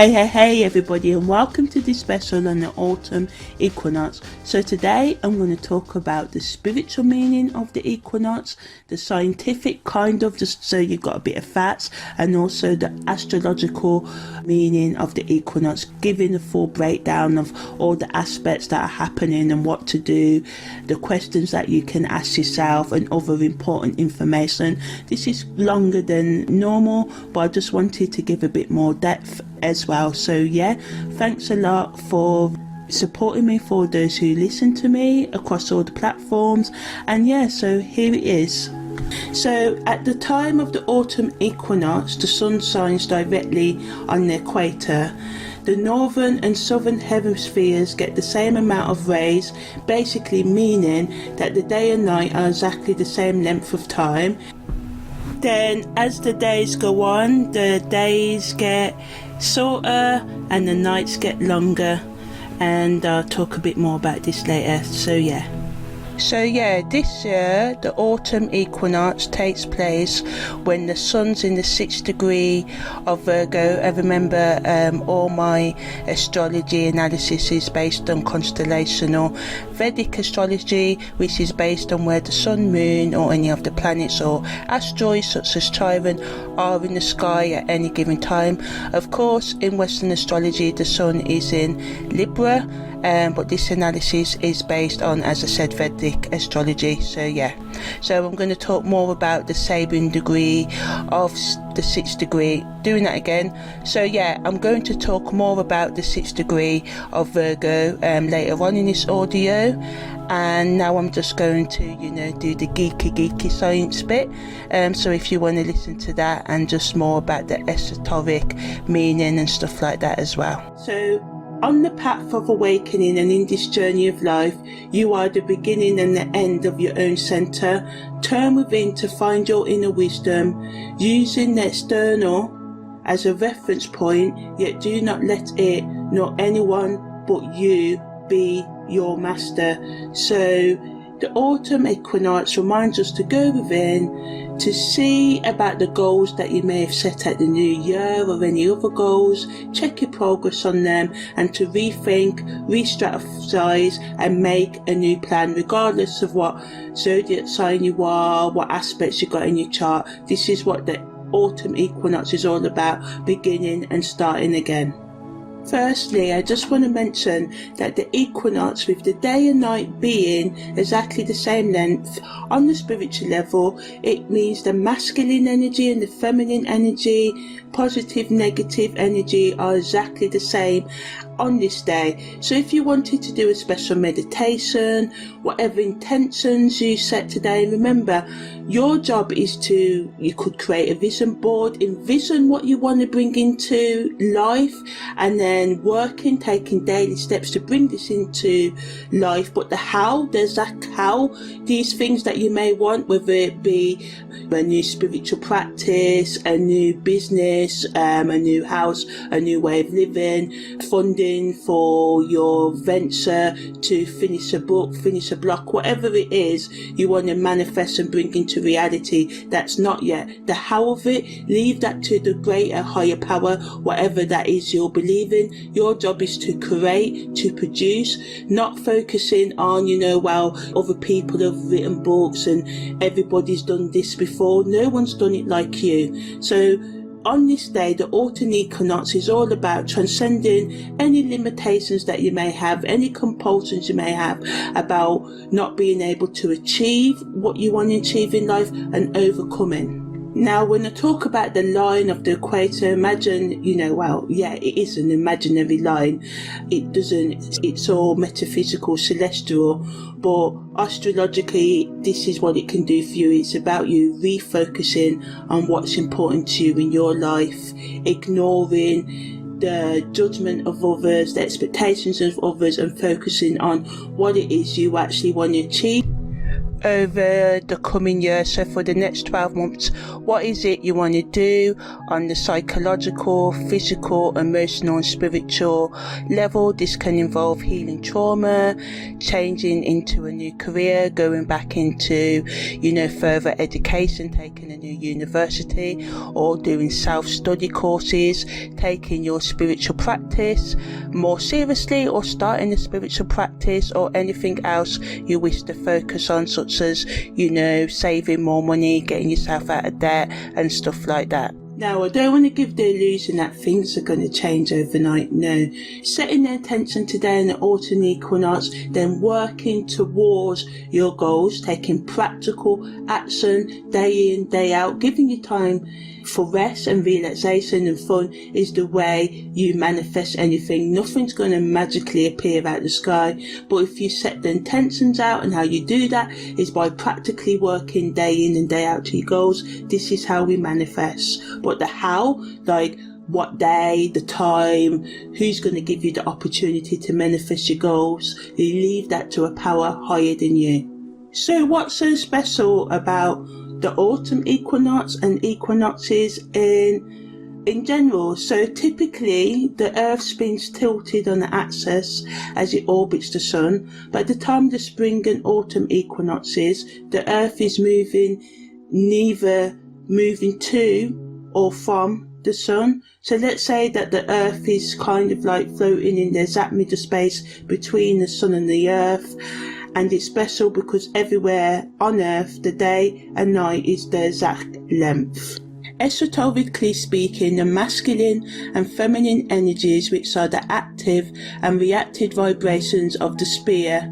Hey everybody, and welcome to this special on the autumn equinox. So today I'm going to talk about the spiritual meaning of the equinox, the scientific kind of, just so you've got a bit of facts, and also the astrological meaning of the equinox, giving a full breakdown of all the aspects that are happening and what to do, the questions that you can ask yourself, and other important information. This is longer than normal, but I just wanted to give a bit more depth as well. So yeah, thanks a lot for supporting me, for those who listen to me across all the platforms. And yeah, so here it is. So at the time of the autumn equinox, the sun shines directly on the equator. The northern and southern hemispheres get the same amount of rays, basically meaning that the day and night are exactly the same length of time. Then as the days go on, the days get shorter and the nights get longer, and I'll talk a bit more about this later. So yeah, this year the autumn equinox takes place when the sun's in the 6th degree of Virgo. And remember, all my astrology analysis is based on constellational Vedic astrology, which is based on where the sun, moon, or any of the planets or asteroids such as Chiron are in the sky at any given time. Of course, in Western astrology the sun is in Libra, but this analysis is based on, as I said, Vedic astrology. So I'm going to talk more about the Sabian degree of the 6th degree. Doing that again. So yeah, I'm going to talk more about the 6th degree of Virgo later on in this audio. And now I'm just going to, do the geeky science bit. So if you want to listen to that and just more about the esoteric meaning and stuff like that as well. So on the path of awakening and in this journey of life, you are the beginning and the end of your own center. Turn within to find your inner wisdom, using the external as a reference point, yet do not let it, nor anyone but you, be your master. So the autumn equinox reminds us to go within, to see about the goals that you may have set at the new year or any other goals, check your progress on them, and to rethink, re-strategize and make a new plan regardless of what zodiac sign you are, what aspects you got in your chart. This is what the autumn equinox is all about, beginning and starting again. Firstly, I just want to mention that the equinox, with the day and night being exactly the same length, on the spiritual level, it means the masculine energy and the feminine energy, positive, negative energy are exactly the same on this day. So if you wanted to do a special meditation, whatever intentions you set today, remember your job is to, you could create a vision board, envision what you want to bring into life, and then working, taking daily steps to bring this into life. But the how, there's that how, these things that you may want, whether it be a new spiritual practice, a new business, a new house, a new way of living, funding for your venture, to finish a book, finish a block, whatever it is you want to manifest and bring into reality that's not yet. The how of it, leave that to the greater, higher power, whatever that is you're believing. Your job is to create, to produce, not focusing on, other people have written books and everybody's done this before. No one's done it like you. So on this day, the autumn equinox is all about transcending any limitations that you may have, any compulsions you may have about not being able to achieve what you want to achieve in life, and overcoming. Now, when I talk about the line of the equator, imagine, it is an imaginary line. It's all metaphysical, celestial, but astrologically, this is what it can do for you. It's about you refocusing on what's important to you in your life, ignoring the judgment of others, the expectations of others, and focusing on what it is you actually want to achieve. over the coming year. So for the next 12 months, what is it you want to do on the psychological, physical, emotional and spiritual level? This can involve healing trauma, changing into a new career, going back into, further education, taking a new university, or doing self-study courses, taking your spiritual practice more seriously, or starting a spiritual practice, or anything else you wish to focus on, such as, saving more money, getting yourself out of debt and stuff like that. Now, I don't want to give the illusion that things are going to change overnight. No. Setting the intention today in the autumn equinox, then working towards your goals, taking practical action day in, day out, giving you time for rest and relaxation and fun is the way you manifest anything. Nothing's going to magically appear out the sky, but if you set the intentions out, and how you do that is by practically working day in and day out to your goals. This is how we manifest. But the how, like what day, the time, who's going to give you the opportunity to manifest your goals, you leave that to a power higher than you. So what's so special about the autumn equinox and equinoxes in general? So typically the earth spins tilted on the axis as it orbits the sun, but at the time of the spring and autumn equinoxes, the earth is neither moving to or from the sun. So let's say that the earth is kind of like floating in the exact middle space between the sun and the earth. And it's special because everywhere on earth, the day and night is the exact length. Esoterically speaking, the masculine and feminine energies, which are the active and reactive vibrations of the sphere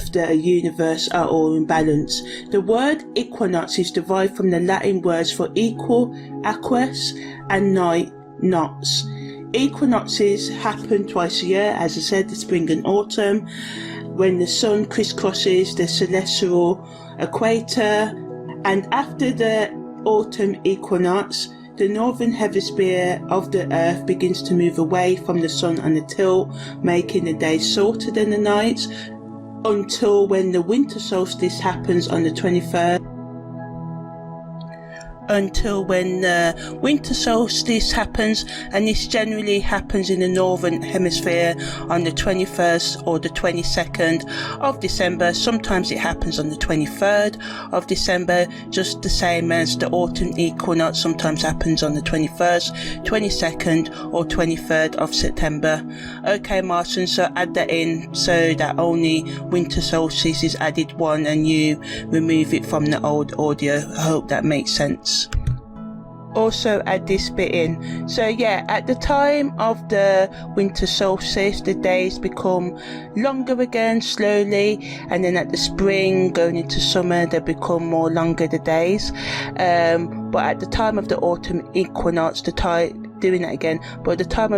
of the universe, are all in balance. The word equinox is derived from the Latin words for equal, aquus, and night, nox. Equinoxes happen twice a year, as I said, the spring and autumn, when the sun crisscrosses the celestial equator. And after the autumn equinox, the northern hemisphere of the earth begins to move away from the sun on the tilt, making the days shorter than the nights, until when the winter solstice happens on the 23rd. Until when the winter solstice happens, and this generally happens in the northern hemisphere on the 21st or the 22nd of December. Sometimes it happens on the 23rd of December, just the same as the autumn equinox sometimes happens on the 21st, 22nd or 23rd of September. Okay, Martin, so add that in so that only winter solstice is added one and you remove it from the old audio. I hope that makes sense. Also add this bit in. So yeah, at the time of the winter solstice, the days become longer again slowly, and then at the spring going into summer they become more longer, the days. But at the time of the autumn equinox, But at the time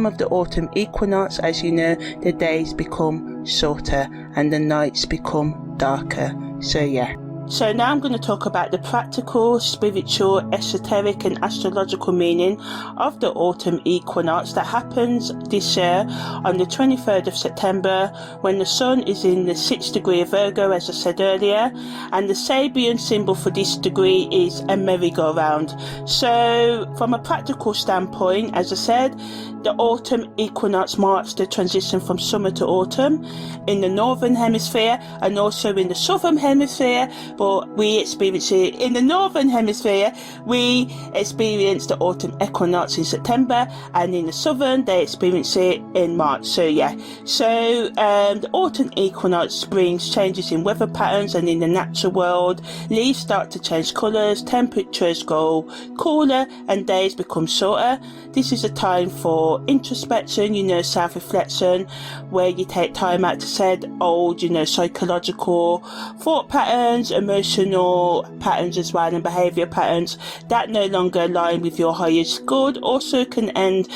of the autumn equinox, as you know, the days become shorter and the nights become darker. So yeah. So now I'm going to talk about the practical, spiritual, esoteric and astrological meaning of the autumn equinox that happens this year on the 23rd of September, when the sun is in the 6th degree of Virgo, as I said earlier, and the Sabian symbol for this degree is a merry-go-round. So from a practical standpoint, as I said, the autumn equinox marks the transition from summer to autumn in the northern hemisphere and also in the southern hemisphere, but we experience it in the northern hemisphere. We experience the autumn equinox in September, and in the southern they experience it in March. So yeah, so the autumn equinox brings changes in weather patterns, and in the natural world leaves start to change colours, temperatures go cooler and days become shorter. This is a time for introspection, self-reflection, where you take time out to set old, psychological thought patterns, emotional patterns as well, and behaviour patterns that no longer align with your highest good. Also can end,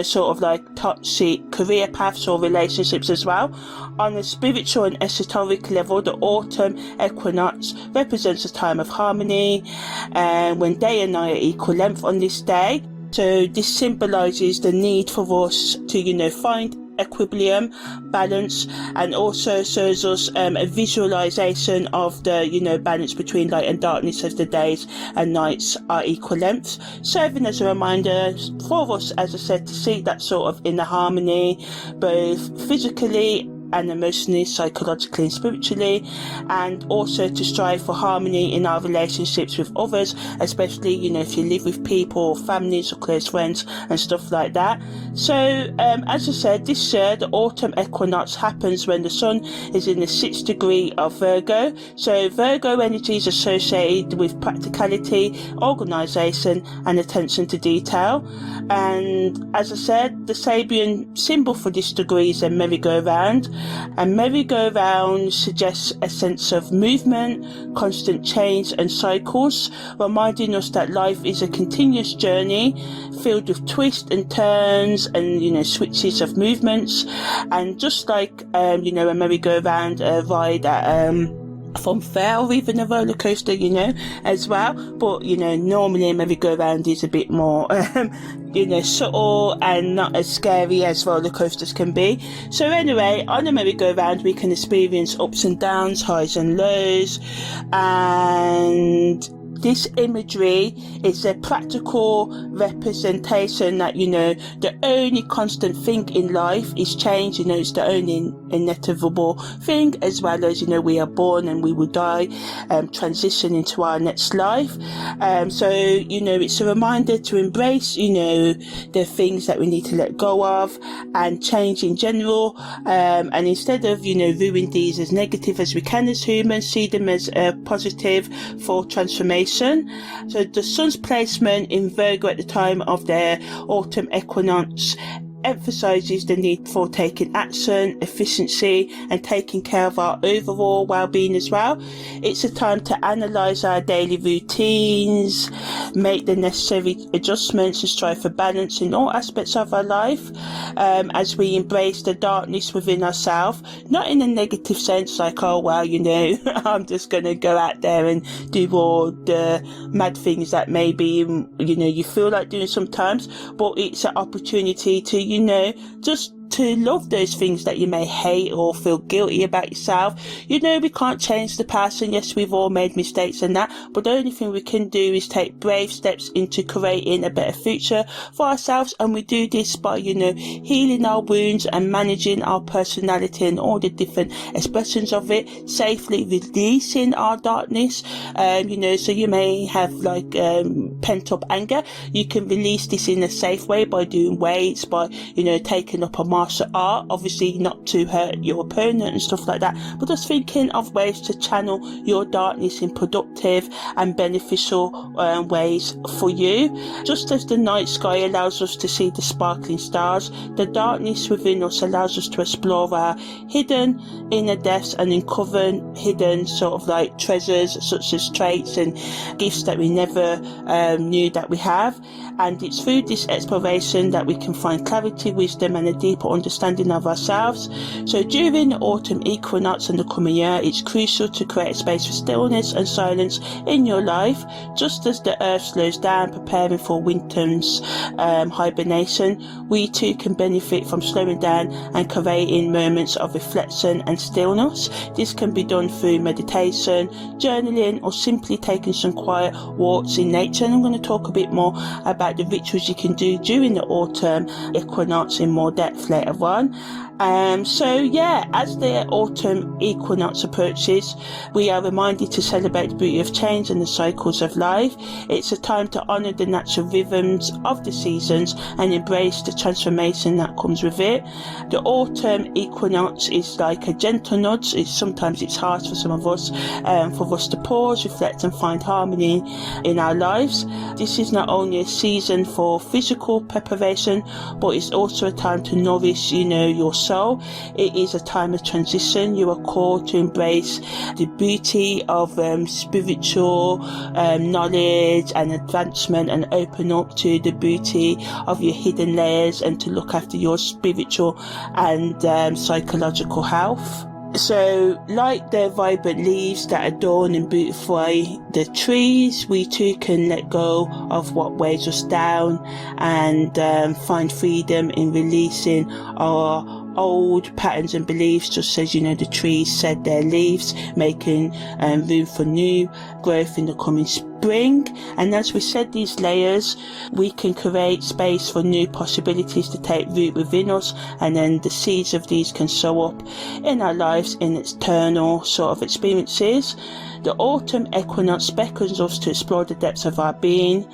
sort of like toxic career paths or relationships as well. On a spiritual and esoteric level, the autumn equinox represents a time of harmony, and when day and night are equal length on this day. So this symbolises the need for us to, find equilibrium, balance, and also shows us a visualization of the balance between light and darkness as the days and nights are equal lengths, serving as a reminder for us, as I said, to seek that sort of inner harmony, both physically and emotionally, psychologically and spiritually, and also to strive for harmony in our relationships with others, especially if you live with people or families or close friends and stuff like that. So as I said, this year the autumn equinox happens when the sun is in the 6th degree of Virgo. So Virgo energy is associated with practicality, organisation and attention to detail, and as I said, the Sabian symbol for this degree is a merry-go-round. And merry-go-round suggests a sense of movement, constant change and cycles, reminding us that life is a continuous journey filled with twists and turns and switches of movements. And just like a merry-go-round ride at from fair or even a roller coaster, as well. But, normally a merry-go-round is a bit more, subtle and not as scary as roller coasters can be. So anyway, on a merry-go-round, we can experience ups and downs, highs and lows, and this imagery is a practical representation that, the only constant thing in life is change. It's the only inevitable thing, as well as, we are born and we will die, transition into our next life. So, it's a reminder to embrace, the things that we need to let go of and change in general. And instead of, viewing these as negative as we can as humans, see them as positive for transformation. So the sun's placement in Virgo at the time of their autumn equinox emphasizes the need for taking action, efficiency, and taking care of our overall well-being as well. It's a time to analyze our daily routines, make the necessary adjustments, and strive for balance in all aspects of our life, as we embrace the darkness within ourselves, not in a negative sense like, oh well, I'm just gonna go out there and do all the mad things that maybe you feel like doing sometimes, but it's an opportunity to just to love those things that you may hate or feel guilty about yourself. We can't change the past, and yes, we've all made mistakes and that, but the only thing we can do is take brave steps into creating a better future for ourselves, and we do this by healing our wounds and managing our personality and all the different expressions of it, safely releasing our darkness. So you may have pent up anger. You can release this in a safe way by doing weights, by taking up a martial art, obviously not to hurt your opponent and stuff like that, but just thinking of ways to channel your darkness in productive and beneficial ways for you. Just as the night sky allows us to see the sparkling stars, the darkness within us allows us to explore our hidden inner depths and uncover hidden treasures, such as traits and gifts that we never knew that we have. And it's through this exploration that we can find clarity, wisdom and a deeper understanding of ourselves. So during the autumn equinox and the coming year, it's crucial to create space for stillness and silence in your life. Just as the earth slows down, preparing for winter's hibernation, we too can benefit from slowing down and creating moments of reflection and stillness. This can be done through meditation, journaling, or simply taking some quiet walks in nature. And I'm going to talk a bit more about the rituals you can do during the autumn equinox in more depth later on. As the autumn equinox approaches, we are reminded to celebrate the beauty of change and the cycles of life. It's a time to honour the natural rhythms of the seasons and embrace the transformation that comes with it. The autumn equinox is like a gentle nudge. Sometimes it's hard for some of us, for us to pause, reflect and find harmony in our lives. This is not only a season for physical preparation, but it's also a time to nourish, your soul. It is a time of transition. You are called to embrace the beauty of spiritual knowledge and advancement, and open up to the beauty of your hidden layers, and to look after your spiritual and psychological health. So, like the vibrant leaves that adorn and beautify the trees, we too can let go of what weighs us down and find freedom in releasing our old patterns and beliefs, just as, you know, the trees shed their leaves, making room for new growth in the coming spring. And as we shed these layers, we can create space for new possibilities to take root within us, and then the seeds of these can sow up in our lives in external sort of experiences. The autumn equinox beckons us to explore the depths of our being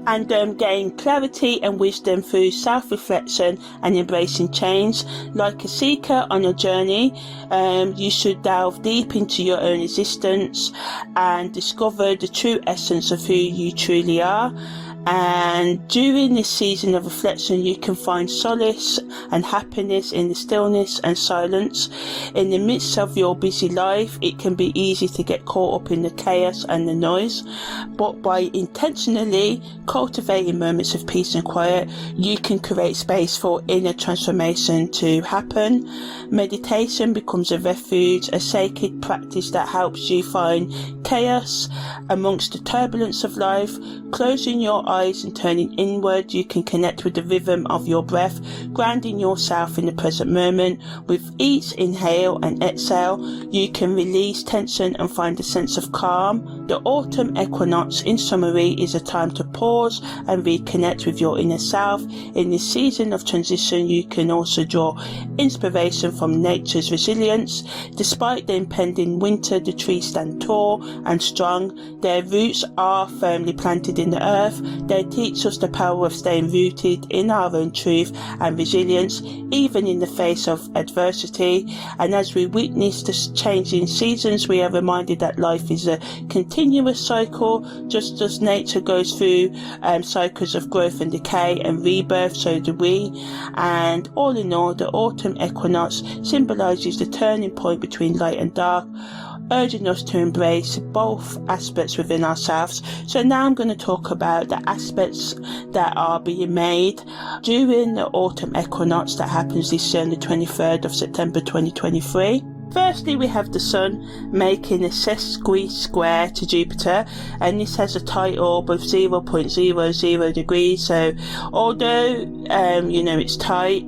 and gain clarity and wisdom through self-reflection and embracing change. Like a seeker on a journey, you should delve deep into your own existence and discover the true essence of who you truly are. And during this season of reflection, you can find solace and happiness in the stillness and silence. In the midst of your busy life, it can be easy to get caught up in the chaos and the noise, but by intentionally cultivating moments of peace and quiet, you can create space for inner transformation to happen. Meditation becomes a refuge, a sacred practice that helps you find chaos amongst the turbulence of life. Closing your eyes and turning inward, you can connect with the rhythm of your breath, grounding yourself in the present moment. With each inhale and exhale, you can release tension and find a sense of calm. The autumn equinox, in summary, is a time to pause and reconnect with your inner self. In this season of transition, you can also draw inspiration from nature's resilience. Despite the impending winter, the trees stand tall and strong. Their roots are firmly planted in the earth. They teach us the power of staying rooted in our own truth and resilience, even in the face of adversity. And as we witness the changing seasons, we are reminded that life is a continuous cycle. Just as nature goes through cycles of growth and decay and rebirth, so do we. And all in all, the autumn equinox symbolizes the turning point between light and dark, urging us to embrace both aspects within ourselves. So now I'm going to talk about the aspects that are being made during the autumn equinox that happens this year on the 23rd of September 2023. Firstly, we have the Sun making a sesqui square to Jupiter, and this has a tight orb of 0.00 degrees. So although you know, it's tight,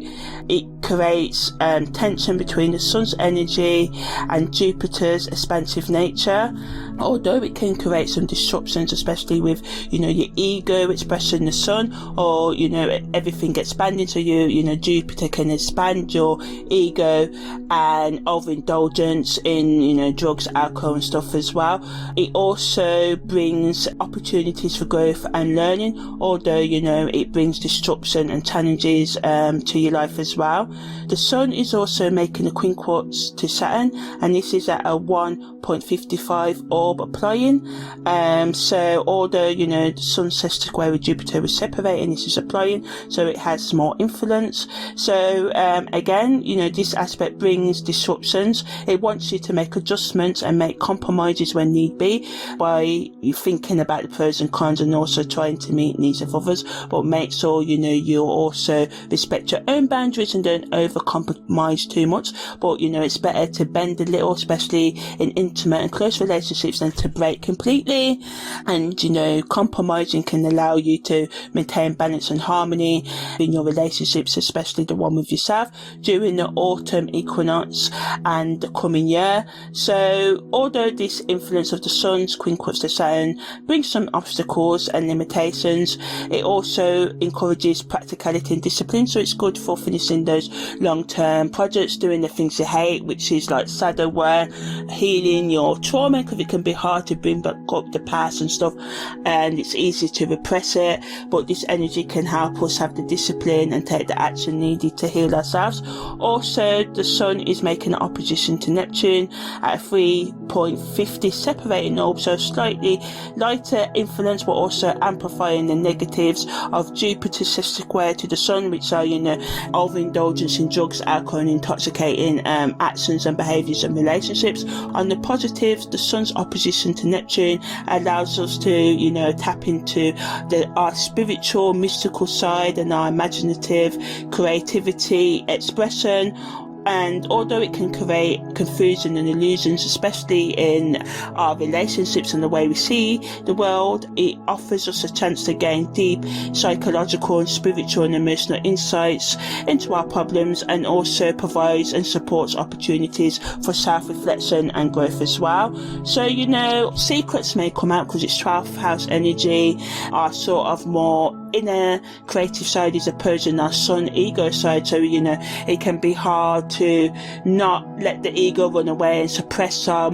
it creates tension between the Sun's energy and Jupiter's expansive nature. Although it can create some disruptions, especially with, you know, your ego expressing the Sun, or, you know, everything expanding, so you know, Jupiter can expand your ego and overindulgence in, you know, drugs, alcohol and stuff as well. It also brings opportunities for growth and learning, although, you know, it brings disruption and challenges to your life as well. The Sun is also making a quincunx to Saturn, and this is at a 1.55 orb applying. So although, you know, the Sun sesqui with Jupiter was separating, this is applying, so it has more influence. So again, you know, this aspect brings disruptions. It wants you to make adjustments and make compromises when need be, by you thinking about the pros and cons and also trying to meet needs of others, but make sure, you know, you also respect your own boundaries and don't over compromise too much. But, you know, it's better to bend a little, especially in intimate and close relationships, than to break completely. And, you know, compromising can allow you to maintain balance and harmony in your relationships, especially the one with yourself, during the autumn equinox and the coming year. So although this influence of the Sun's quincunx to Saturn brings some obstacles and limitations, it also encourages practicality and discipline. So it's good for finishing those long-term projects, doing the things you hate, which is like shadow work, healing your trauma, because it can be hard to bring back up the past and stuff, and it's easy to repress it. But this energy can help us have the discipline and take the action needed to heal ourselves. Also, the Sun is making an opposition to Neptune at 3.50 separating orb, so slightly lighter influence, but also amplifying the negatives of Jupiter's sesqui to the Sun, which are, you know, overindulgence in drugs, alcohol and intoxicating actions and behaviours and relationships. On the positives, the Sun's opposition to Neptune allows us to, you know, tap into our spiritual, mystical side and our imaginative creativity expression. And although it can create confusion and illusions, especially in our relationships and the way we see the world, it offers us a chance to gain deep psychological and spiritual and emotional insights into our problems, and also provides and supports opportunities for self-reflection and growth as well. So, you know, secrets may come out because it's 12th house energy. Our sort of more inner creative side is opposing our sun ego side, so you know it can be hard to not let the ego run away and suppress our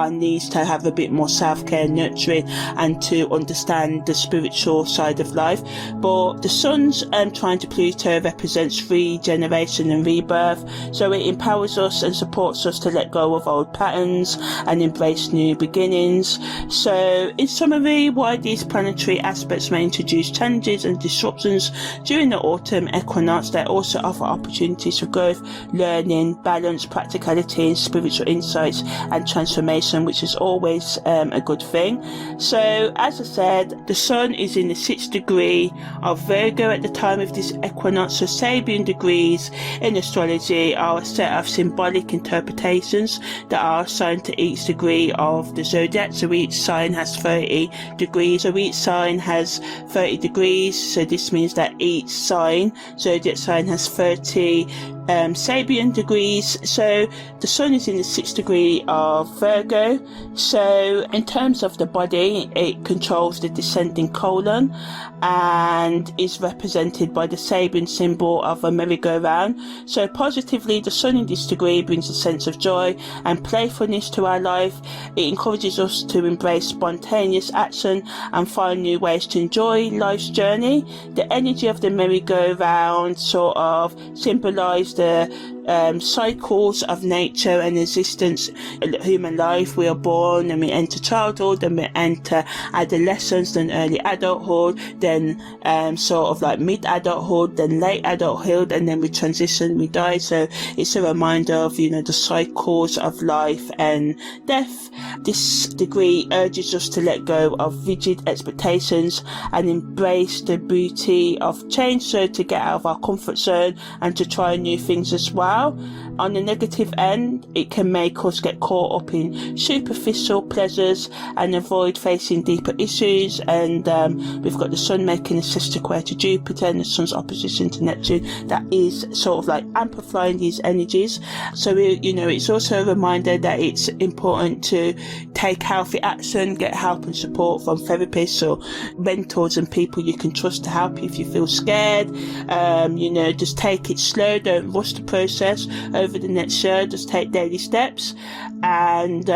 needs to have a bit more self-care, nurturing, and to understand the spiritual side of life. But the sun's trine to Pluto represents regeneration and rebirth, so it empowers us and supports us to let go of old patterns and embrace new beginnings. So in summary, why these planetary aspects may introduce challenges and disruptions during the autumn equinox, they also offer opportunities for growth, learning, balance, practicality, and spiritual insights and transformation, which is always a good thing. So as I said, the sun is in the 6th degree of Virgo at the time of this equinox. So Sabian degrees in astrology are a set of symbolic interpretations that are assigned to each degree of the zodiac. So each sign has 30 degrees. So each sign has 30 degrees. So this means that each zodiac sign has 30 Sabian degrees. So the sun is in the 6th degree of Virgo. So in terms of the body, it controls the descending colon and is represented by the Sabian symbol of a merry-go-round. So positively, the sun in this degree brings a sense of joy and playfulness to our life. It encourages us to embrace spontaneous action and find new ways to enjoy life's journey. The energy of the merry-go-round sort of symbolizes the cycles of nature and existence in human life. We are born and we enter childhood, then we enter adolescence, then early adulthood, then sort of like mid-adulthood, then late adulthood, and then we transition, we die. So it's a reminder of, you know, the cycles of life and death. This degree urges us to let go of rigid expectations and embrace the beauty of change, so to get out of our comfort zone and to try new things as well. On the negative end, it can make us get caught up in superficial pleasures and avoid facing deeper issues. And we've got the sun making a sextile to Jupiter and the sun's opposition to Neptune that is sort of like amplifying these energies. So it's also a reminder that it's important to take healthy action, get help and support from therapists or mentors and people you can trust to help you if you feel scared. Just take it slow, don't rush the process over the next year. Just take daily steps and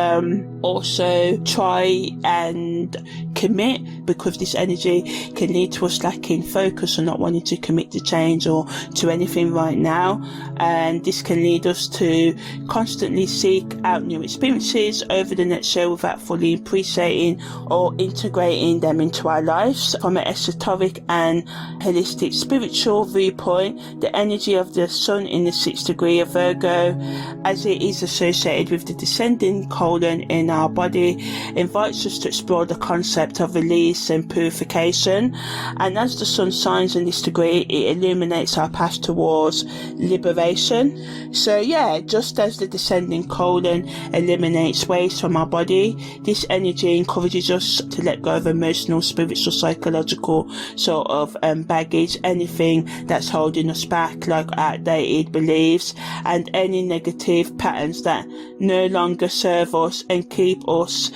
also try and commit, because this energy can lead to us lacking focus or not wanting to commit to change or to anything right now. And this can lead us to constantly seek out new experiences over the next year without fully appreciating or integrating them into our lives. From an esoteric and holistic spiritual viewpoint, the energy of the sun in the 6th degree of Virgo, as it is associated with the descending colon in our body, invites us to explore the concept of release and purification. And as the sun shines in this degree, it illuminates our path towards liberation. So yeah, just as the descending colon eliminates waste from our body, this energy encourages us to let go of emotional, spiritual, psychological sort of baggage, anything that's holding us back, like outdated beliefs and any negative patterns that no longer serve us and keep us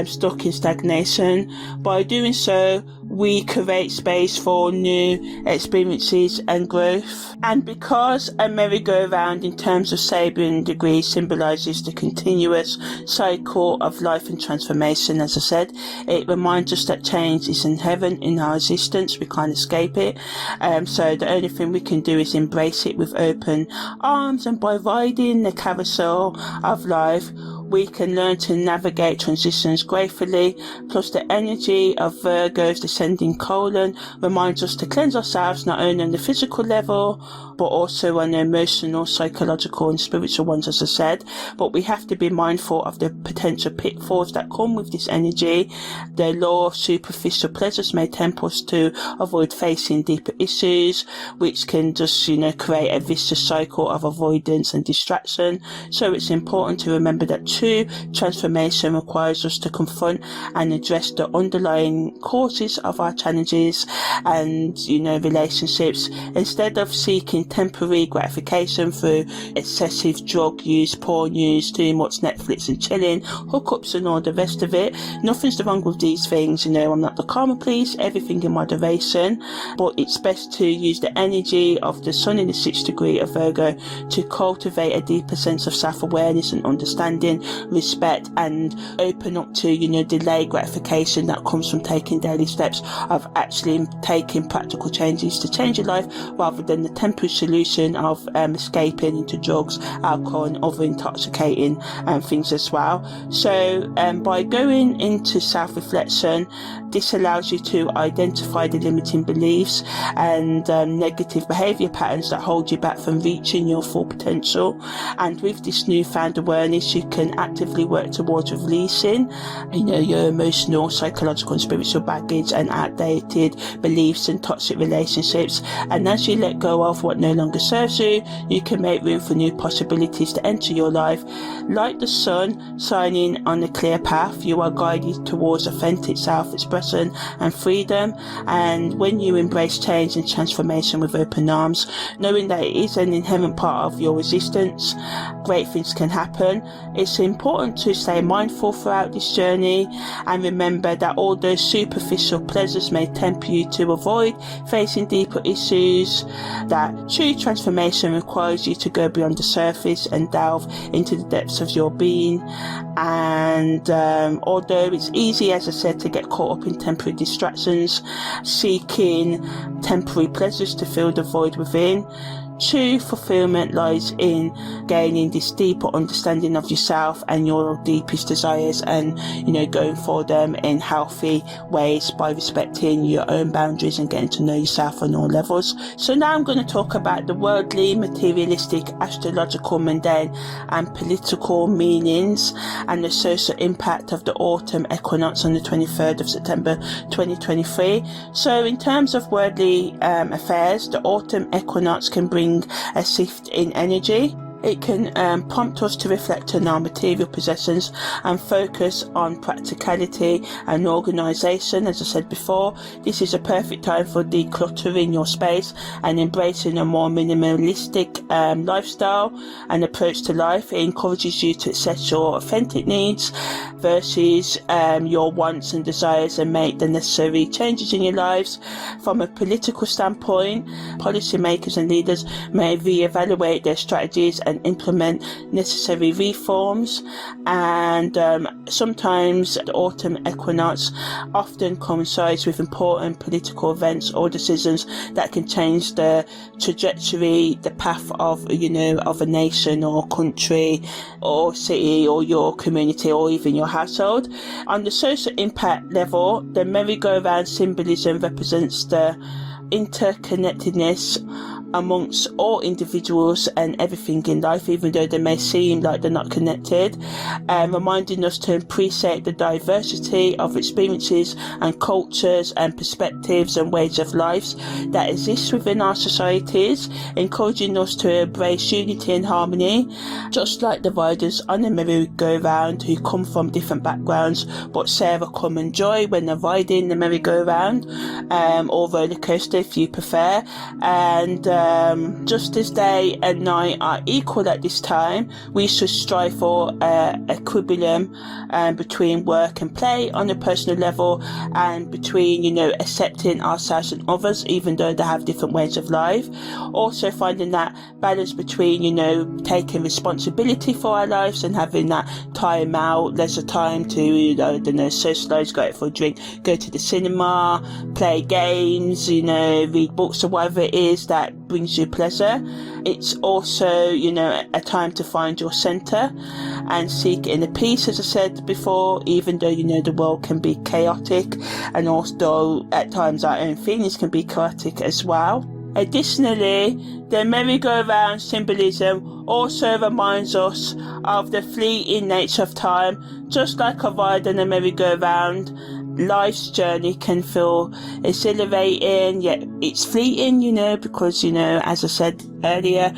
stuck in stagnation. By doing so, we create space for new experiences and growth. And because a merry-go-round in terms of Sabian degrees symbolizes the continuous cycle of life and transformation, as I said, it reminds us that change is inherent in our existence. We can't escape it. So the only thing we can do is embrace it with open arms, and by riding the carousel of life, we can learn to navigate transitions gracefully. Plus the energy of Virgo's descending colon reminds us to cleanse ourselves not only on the physical level but also on the emotional, psychological and spiritual ones, as I said. But we have to be mindful of the potential pitfalls that come with this energy. The law of superficial pleasures may tempt us to avoid facing deeper issues, which can just, create a vicious cycle of avoidance and distraction. So it's important to remember that true transformation requires us to confront and address the underlying causes of our challenges and, relationships, instead of seeking temporary gratification through excessive drug use, porn use, too much Netflix and chilling, hookups and all the rest of it. Nothing's wrong with these things, I'm not the karma police, everything in moderation, but it's best to use the energy of the sun in the 6th degree of Virgo to cultivate a deeper sense of self-awareness and understanding, respect, and open up to, delayed gratification that comes from taking daily steps of actually taking practical changes to change your life, rather than the temporary solution of escaping into drugs, alcohol and other intoxicating things as well. So by going into self-reflection, this allows you to identify the limiting beliefs and negative behaviour patterns that hold you back from reaching your full potential. And with this newfound awareness, you can actively work towards releasing, your emotional, psychological and spiritual baggage and outdated beliefs and toxic relationships. And as you let go of what no longer serves you, you can make room for new possibilities to enter your life. Like the sun shining on a clear path, you are guided towards authentic self-expression and freedom. And when you embrace change and transformation with open arms, knowing that it is an inherent part of your existence, great things can happen. It's important to stay mindful throughout this journey and remember that although superficial pleasures may tempt you to avoid facing deeper issues, that true transformation requires you to go beyond the surface and delve into the depths of your being. And although it's easy, as I said, to get caught up in temporary distractions, seeking temporary pleasures to fill the void within, true fulfillment lies in gaining this deeper understanding of yourself and your deepest desires, and going for them in healthy ways by respecting your own boundaries and getting to know yourself on all levels. So now I'm going to talk about the worldly, materialistic, astrological, mundane and political meanings and the social impact of the autumn equinox on the 23rd of September 2023. So in terms of worldly affairs, the autumn equinox can bring a shift in energy. It can prompt us to reflect on our material possessions and focus on practicality and organisation. As I said before, this is a perfect time for decluttering your space and embracing a more minimalistic lifestyle and approach to life. It encourages you to assess your authentic needs versus your wants and desires and make the necessary changes in your lives. From a political standpoint, policymakers and leaders may re-evaluate their strategies and implement necessary reforms. And sometimes the autumn equinox often coincides with important political events or decisions that can change the trajectory, the path of of a nation or country or city or your community or even your household. On the social impact level, the merry-go-round symbolism represents the interconnectedness amongst all individuals and everything in life, even though they may seem like they're not connected, reminding us to appreciate the diversity of experiences and cultures and perspectives and ways of life that exist within our societies, encouraging us to embrace unity and harmony, just like the riders on the merry-go-round who come from different backgrounds but share a common joy when they're riding the merry-go-round, or roller coaster if you prefer. And just as day and night are equal at this time, we should strive for equilibrium between work and play on a personal level, and between accepting ourselves and others even though they have different ways of life. Also finding that balance between taking responsibility for our lives and having that time out, leisure time to socialise, go out for a drink, go to the cinema, play games, read books or whatever it is that brings you pleasure. It's also, you know, a time to find your center and seek inner peace, as I said before, even though, you know, the world can be chaotic, and also at times our own feelings can be chaotic as well. Additionally, the merry-go-round symbolism also reminds us of the fleeting nature of time. Just like a ride on a merry-go-round, life's journey can feel exhilarating, yet it's fleeting, you know, because, you know, as I said earlier,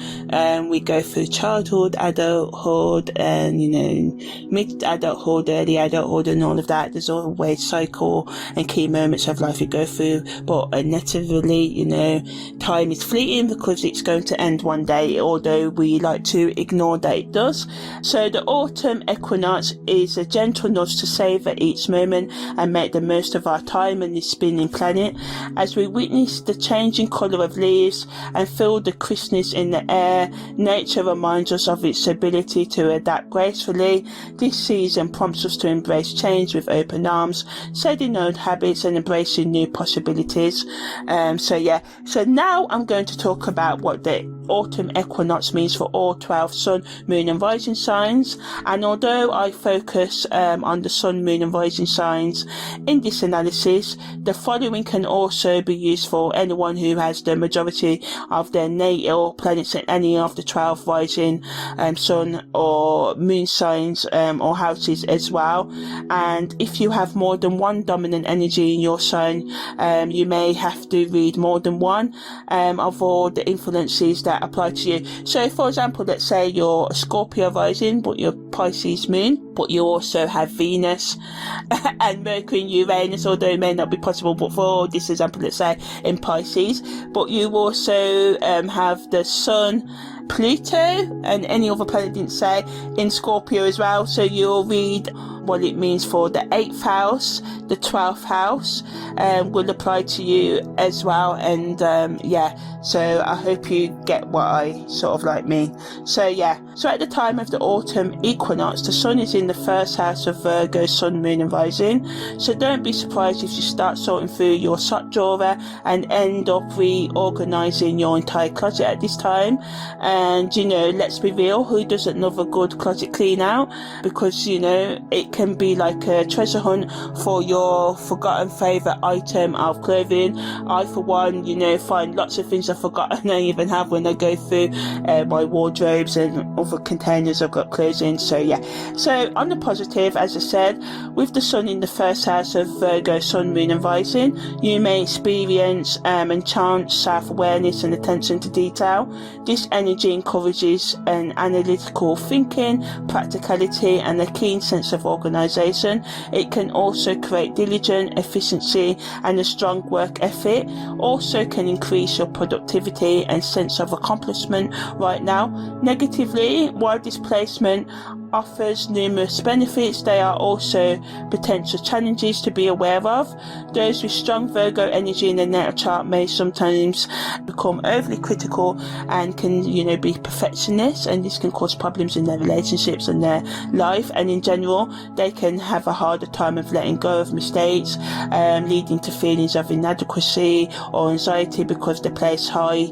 we go through childhood, adulthood, and, you know, mid-adulthood, early adulthood, and all of that. There's always cycle and key moments of life we go through, but inevitably, you know, time is fleeting because it's going to end one day, although we like to ignore that it does. So the autumn equinox is a gentle nudge to savour each moment and make the most of our time on this spinning planet. As we witness the changing colour of leaves and feel the crispness in the air, nature reminds us of its ability to adapt gracefully. This season prompts us to embrace change with open arms, shedding old habits and embracing new possibilities. So now I'm going to talk about what the autumn equinox means for all 12 sun, moon and rising signs. And although I focus on the sun, moon and rising signs in this analysis, the following can also be used for anyone who has the majority of their natal planets in any of the 12 rising sun or moon signs or houses as well. And if you have more than one dominant energy in your sign, you may have to read more than one of all the influences that apply to you. So for example, let's say you're a Scorpio rising but you're Pisces moon, but you also have Venus and Mercury and Uranus, although it may not be possible, but for this example, let's say in Pisces. But you also have the Sun, Pluto, and any other planet didn't say, in Scorpio as well. So you'll read what it means for the 8th house, the 12th house will apply to you as well. And so I hope you get what I sort of like mean. So at the time of the autumn equinox, the sun is in the 1st house of Virgo Sun, moon and rising. So don't be surprised if you start sorting through your sock drawer and end up reorganizing your entire closet at this time. And, you know, let's be real, who doesn't love a good closet clean out? Because, you know, it can be like a treasure hunt for your forgotten favourite item of clothing. I, for one, you know, find lots of things I've forgotten I even have when I go through my wardrobes and other containers I've got clothes in. So on the positive, as I said, with the sun in the 1st house of Virgo Sun, moon and rising, you may experience enhanced self-awareness and attention to detail. This energy encourages an analytical thinking, practicality and a keen sense of organisation. It can also create diligent efficiency and a strong work ethic. Also can increase your productivity and sense of accomplishment right now. Negatively, while this placement offers numerous benefits, there are also potential challenges to be aware of. Those with strong Virgo energy in the natal chart may sometimes become overly critical and can, you know, be perfectionists, and this can cause problems in their relationships and their life. And in general, they can have a harder time of letting go of mistakes, leading to feelings of inadequacy or anxiety because they place high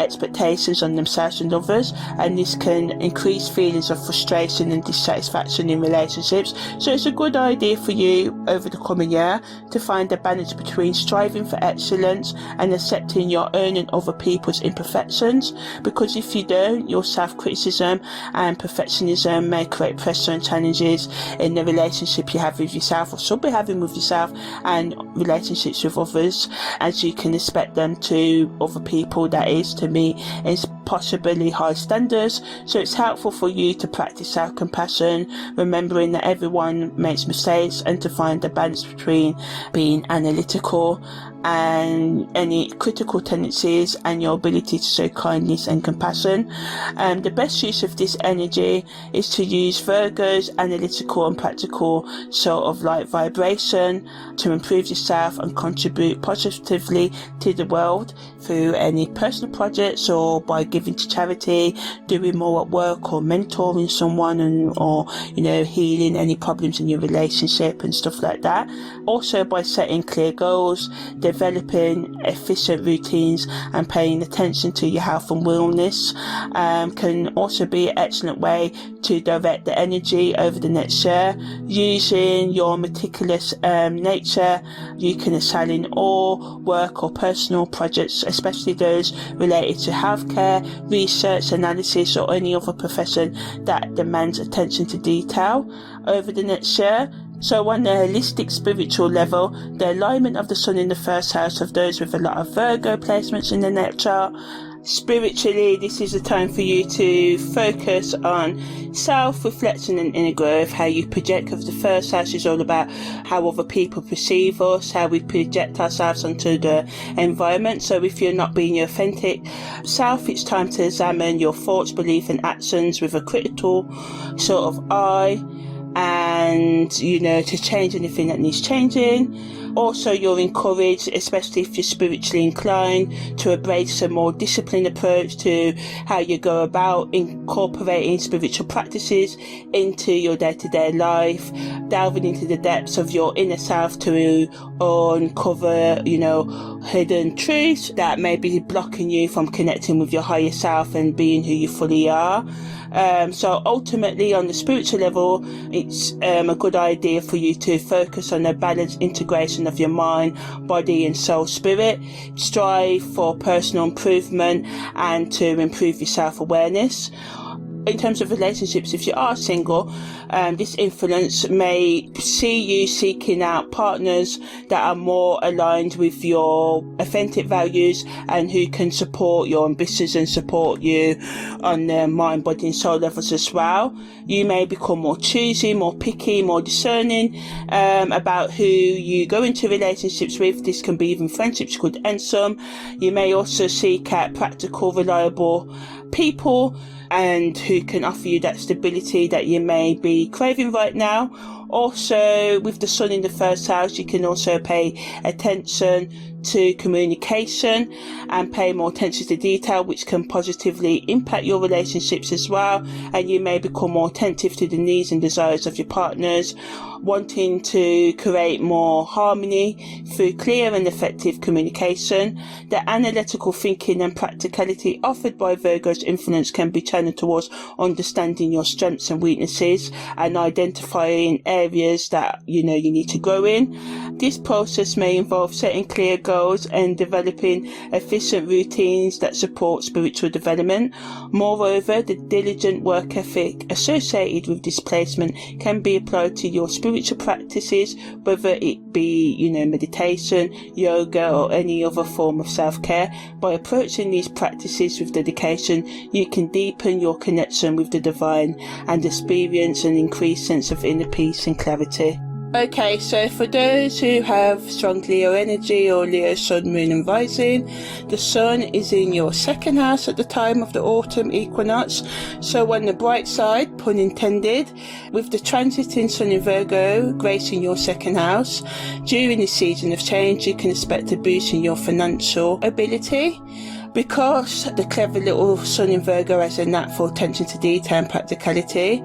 expectations on themselves and others, and this can increase feelings of frustration and dissatisfaction in relationships. So it's a good idea for you over the coming year to find a balance between striving for excellence and accepting your own and other people's imperfections, because if you don't, your self-criticism and perfectionism may create pressure and challenges in the relationship you have with yourself or should be having with yourself and relationships with others, as you can expect them to, other people that is, to meet in possibly high standards. So it's helpful for you to practice self-compassion, remembering that everyone makes mistakes, and to find a balance between being analytical and any critical tendencies and your ability to show kindness and compassion. The best use of this energy is to use Virgo's analytical and practical sort of like vibration to improve yourself and contribute positively to the world through any personal projects or by giving to charity, doing more at work, or mentoring someone, or healing any problems in your relationship and stuff like that. Also by setting clear goals, developing efficient routines, and paying attention to your health and wellness can also be an excellent way to direct the energy over the next year. Using your meticulous nature, you can excel in all work or personal projects, especially those related to healthcare, research, analysis, or any other profession that demands attention to detail over the next year. So on the holistic spiritual level, the alignment of the sun in the first house of those with a lot of Virgo placements in the natal chart. Spiritually, this is a time for you to focus on self-reflection and inner growth, how you project, because the first house is all about how other people perceive us, how we project ourselves onto the environment. So if you're not being your authentic self, it's time to examine your thoughts, beliefs and actions with a critical sort of eye, and to change anything that needs changing. Also, you're encouraged, especially if you're spiritually inclined, to embrace a more disciplined approach to how you go about incorporating spiritual practices into your day-to-day life, delving into the depths of your inner self to uncover, hidden truths that may be blocking you from connecting with your higher self and being who you fully are. So ultimately, on the spiritual level, it's a good idea for you to focus on a balanced integration of your mind, body and soul spirit. Strive for personal improvement and to improve your self-awareness. In terms of relationships, if you are single, this influence may see you seeking out partners that are more aligned with your authentic values and who can support your ambitions and support you on the mind, body and soul levels as well. You may become more choosy, more picky, more discerning about who you go into relationships with. This can be even friendships, could end some. You may also seek out practical, reliable people and who can offer you that stability that you may be craving right now. Also, with the sun in the first house, you can also pay attention to communication and pay more attention to detail, which can positively impact your relationships as well. And you may become more attentive to the needs and desires of your partners, wanting to create more harmony through clear and effective communication. The analytical thinking and practicality offered by Virgo's influence can be channeled towards understanding your strengths and weaknesses and identifying areas that you need to grow in. This process may involve setting clear goals and developing efficient routines that support spiritual development. Moreover, the diligent work ethic associated with this placement can be applied to your spiritual practices, whether it be, meditation, yoga, or any other form of self-care. By approaching these practices with dedication, you can deepen your connection with the divine and experience an increased sense of inner peace and clarity. Okay, so for those who have strong Leo energy or Leo Sun, Moon and Rising, the Sun is in your second house at the time of the autumn equinox. So on the bright side, pun intended, with the transiting Sun in Virgo gracing your second house, during the season of change, you can expect a boost in your financial ability. Because the clever little Sun in Virgo has a knack for attention to detail and practicality,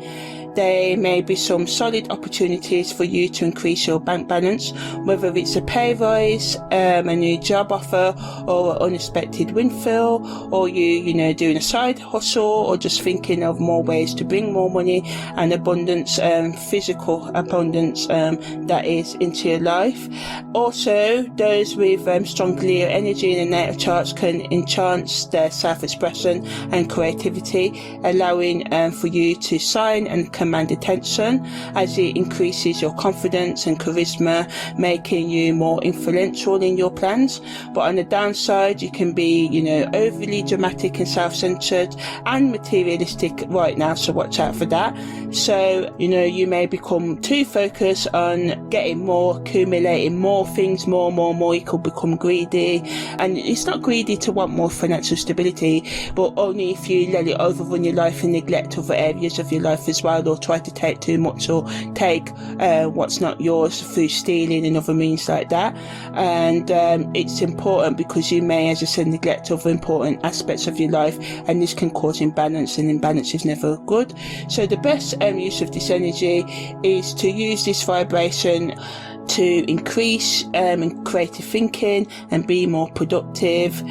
there may be some solid opportunities for you to increase your bank balance, whether it's a pay rise, a new job offer, or an unexpected windfall, or you doing a side hustle, or just thinking of more ways to bring more money and abundance, physical abundance, that is into your life. Also, those with strong Leo energy in the natal charts can enhance their self-expression and creativity, allowing for you to shine and command attention as it increases your confidence and charisma, making you more influential in your plans. But on the downside, you can be, overly dramatic and self-centered and materialistic right now, so watch out for that. So, you may become too focused on getting more, accumulating more things, more. You could become greedy, and it's not greedy to want more financial stability, but only if you let it overrun your life and neglect other areas of your life as well, or try to take too much, or take what's not yours through stealing and other means like that. And it's important because you may, as I said, neglect other important aspects of your life, and this can cause imbalance, and imbalance is never good. So the best use of this energy is to use this vibration to increase creative thinking and be more productive,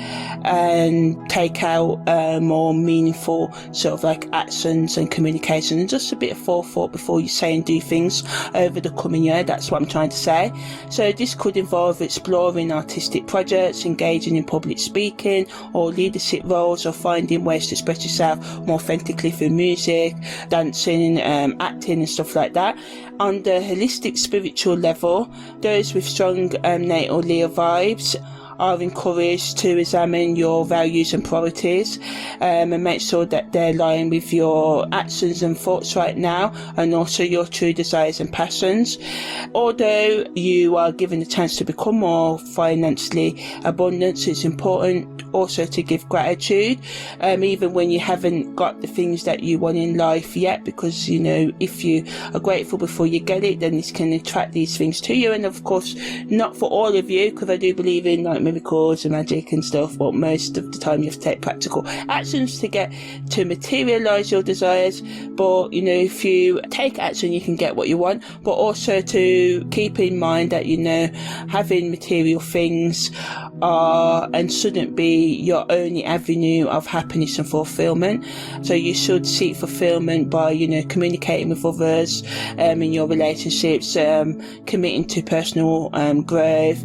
and take out more meaningful sort of like actions and communication, and just a bit of forethought before you say and do things over the coming year. That's what I'm trying to say. So this could involve exploring artistic projects, engaging in public speaking or leadership roles, or finding ways to express yourself more authentically through music, dancing, acting and stuff like that. On the holistic spiritual level, those with strong natal Leo vibes are encouraged to examine your values and priorities, and make sure that they're aligned with your actions and thoughts right now, and also your true desires and passions. Although you are given the chance to become more financially abundant, it's important also to give gratitude, even when you haven't got the things that you want in life yet, because you know, if you are grateful before you get it, then this can attract these things to you. And of course, not for all of you, because I do believe in like miracles and magic and stuff, but most of the time you have to take practical actions to materialize your desires. But you know, if you take action, you can get what you want. But also to keep in mind that, you know, having material things are and shouldn't be your only avenue of happiness and fulfillment. So you should seek fulfillment by, you know, communicating with others in your relationships, committing to personal growth,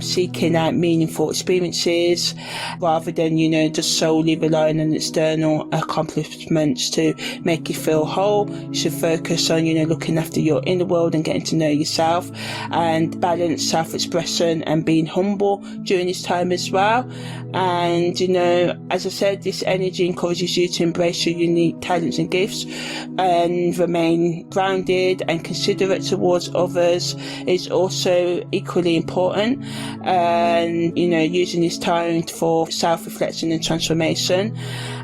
seeking out meaningful experiences, rather than, you know, just solely relying on external accomplishments to make you feel whole. You should focus on, you know, looking after your inner world and getting to know yourself, and balance self-expression and being humble during this time as well. And you know, as I said, this energy encourages you to embrace your unique talents and gifts, and remain grounded and considerate towards others is also equally important. And you know, using this time for self-reflection and transformation.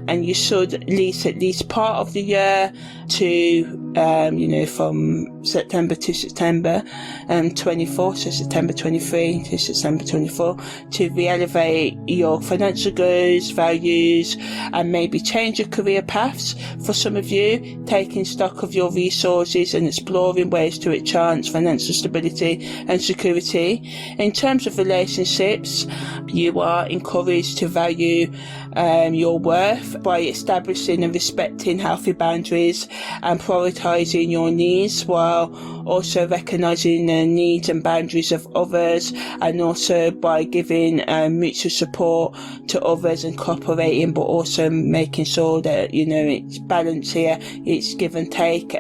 And you should at least part of the year to, you know, from September to September 24, so September 23 to September 24, to re-elevate your financial goals, values, and maybe change your career paths. For some of you, taking stock of your resources and exploring ways to enhance financial stability and security. In terms of relationships, you are encouraged to value your worth by establishing and respecting healthy boundaries and prioritizing your needs, while also recognizing the needs and boundaries of others, and also by giving mutual support to others and cooperating, but also making sure that, you know, it's balanced here, it's give and take.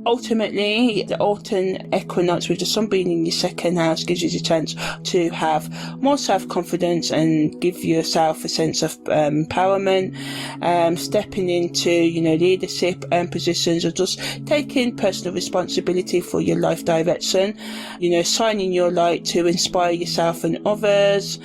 Ultimately, the autumn equinox with the sun being in your second house gives you the chance to have more self-confidence and give yourself a sense of empowerment, stepping into, you know, leadership positions, or just taking personal responsibility for your life direction, you know, shining your light to inspire yourself and others,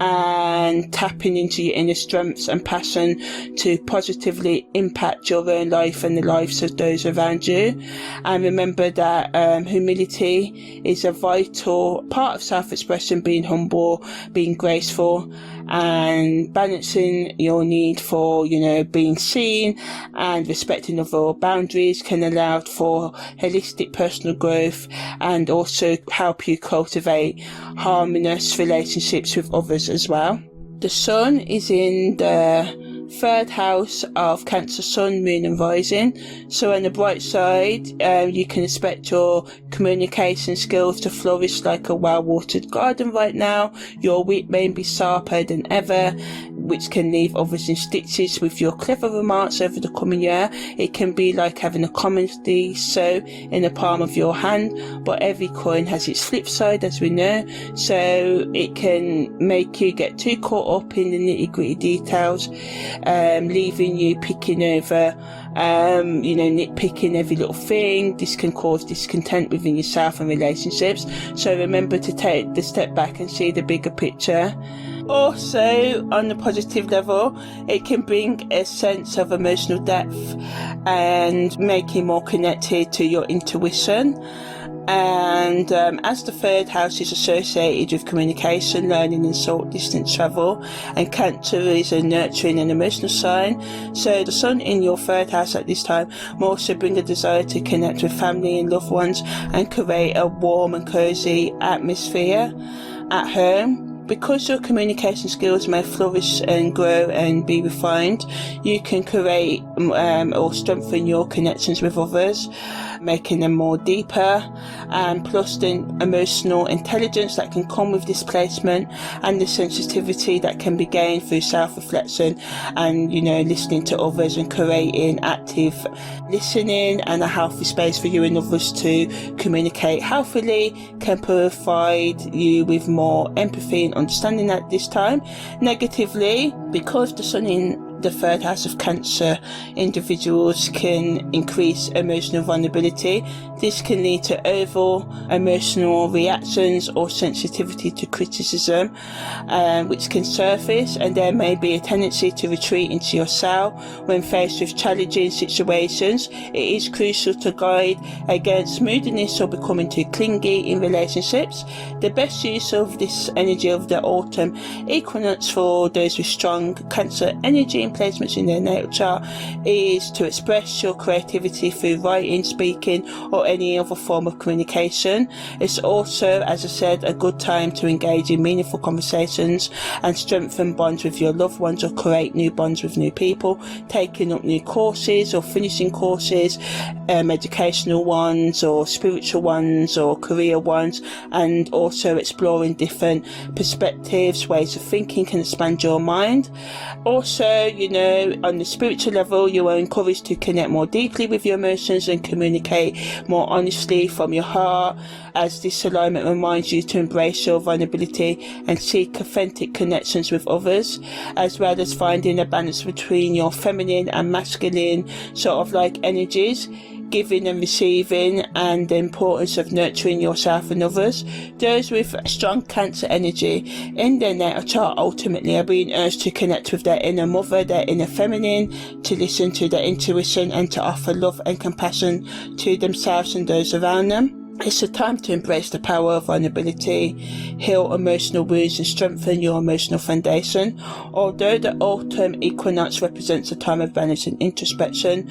and tapping into your inner strengths and passion to positively impact your own life and the lives of those around you. And remember that humility is a vital part of self-expression, being humble, being graceful, and balancing your need for, you know, being seen and respecting other boundaries can allow for holistic personal growth, and also help you cultivate harmonious relationships with others as well. The sun is in the third house of Cancer Sun, Moon and Rising. So on the bright side, you can expect your communication skills to flourish like a well-watered garden right now. Your wit may be sharper than ever, which can leave others in stitches with your clever remarks over the coming year. It can be like having a comedy show in the palm of your hand, but every coin has its flip side, as we know. So it can make you get too caught up in the nitty-gritty details, leaving you picking over, you know, nitpicking every little thing. This can cause discontent within yourself and relationships. So remember to take the step back and see the bigger picture. Also, on the positive level, it can bring a sense of emotional depth and make you more connected to your intuition. And as the third house is associated with communication, learning and short distance travel, and Cancer is a nurturing and emotional sign, so the sun in your third house at this time will also bring a desire to connect with family and loved ones and create a warm and cozy atmosphere at home. Because your communication skills may flourish and grow and be refined, you can create or strengthen your connections with others, making them more deeper, and plus the emotional intelligence that can come with this placement and the sensitivity that can be gained through self-reflection and, listening to others and creating active listening and a healthy space for you and others to communicate healthily can provide you with more empathy and understanding at this time. Negatively, because the sun in the third house of Cancer, individuals can increase emotional vulnerability. This can lead to over emotional reactions or sensitivity to criticism, which can surface, and there may be a tendency to retreat into yourself when faced with challenging situations. It is crucial to guard against moodiness or becoming too clingy in relationships. The best use of this energy of the autumn equinox for those with strong Cancer energy in placements in their natal chart is to express your creativity through writing, speaking, or any other form of communication. It's also, as I said, a good time to engage in meaningful conversations and strengthen bonds with your loved ones or create new bonds with new people, taking up new courses or finishing courses, educational ones or spiritual ones or career ones, and also exploring different perspectives, ways of thinking can expand your mind. Also, on the spiritual level, you are encouraged to connect more deeply with your emotions and communicate more honestly from your heart, as this alignment reminds you to embrace your vulnerability and seek authentic connections with others, as well as finding a balance between your feminine and masculine energies, giving and receiving, and the importance of nurturing yourself and others. Those with strong Cancer energy in their natal chart ultimately are being urged to connect with their inner mother, their inner feminine, to listen to their intuition and to offer love and compassion to themselves and those around them. It's a time to embrace the power of vulnerability, heal emotional wounds and strengthen your emotional foundation. Although the autumn equinox represents a time of balance and introspection,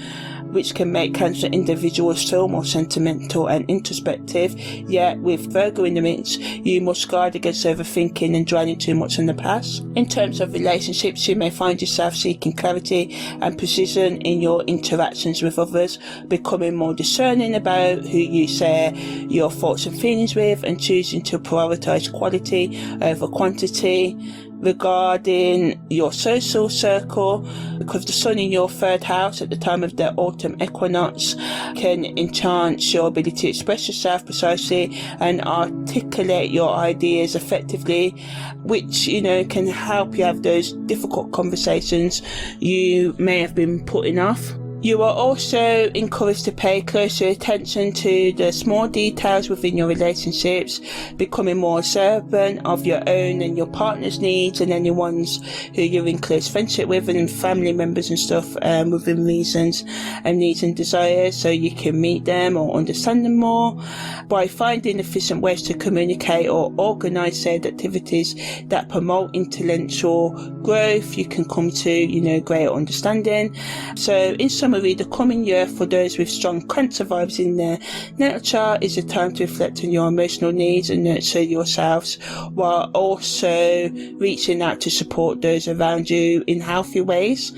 which can make Cancer individuals feel more sentimental and introspective, yet with Virgo in the mix, you must guard against overthinking and dwelling too much on the past. In terms of relationships, you may find yourself seeking clarity and precision in your interactions with others, becoming more discerning about who you share your thoughts and feelings with, and choosing to prioritize quality over quantity. Regarding your social circle, because the sun in your third house at the time of the autumn equinox can enhance your ability to express yourself precisely and articulate your ideas effectively, which can help you have those difficult conversations you may have been putting off. You are also encouraged to pay closer attention to the small details within your relationships, becoming more observant of your own and your partner's needs and anyone's who you're in close friendship with, and family members and stuff, within reasons and needs and desires, so you can meet them or understand them more. By finding efficient ways to communicate or organise said activities that promote intellectual growth, you can come to, greater understanding. So in summary, the coming year for those with strong Cancer vibes in their natal chart is a time to reflect on your emotional needs and nurture yourselves, while also reaching out to support those around you in healthy ways,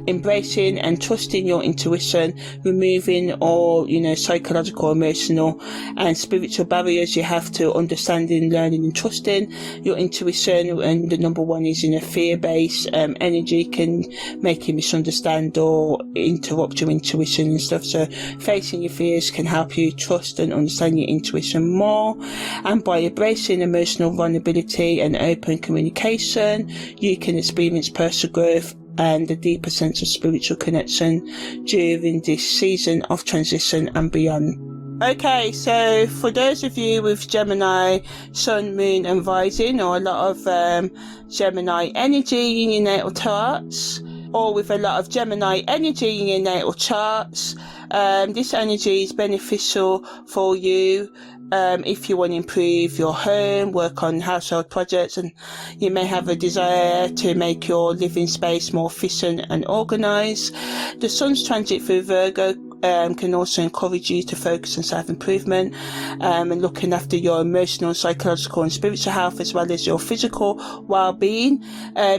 embracing and trusting your intuition, removing all psychological, emotional and spiritual barriers you have to understanding, learning and trusting your intuition. And the number one is fear-based energy can make you misunderstand or interrupt your intuition and stuff, so facing your fears can help you trust and understand your intuition more. And by embracing emotional vulnerability and open communication, you can experience personal growth and a deeper sense of spiritual connection during this season of transition and beyond. Okay, so for those of you with Gemini Sun, Moon and Rising, or a lot of Gemini energy in your natal charts, or with a lot of Gemini energy in your natal charts, this energy is beneficial for you if you want to improve your home, work on household projects, and you may have a desire to make your living space more efficient and organised. The Sun's transit through Virgo can also encourage you to focus on self-improvement and looking after your emotional, psychological and spiritual health, as well as your physical well-being.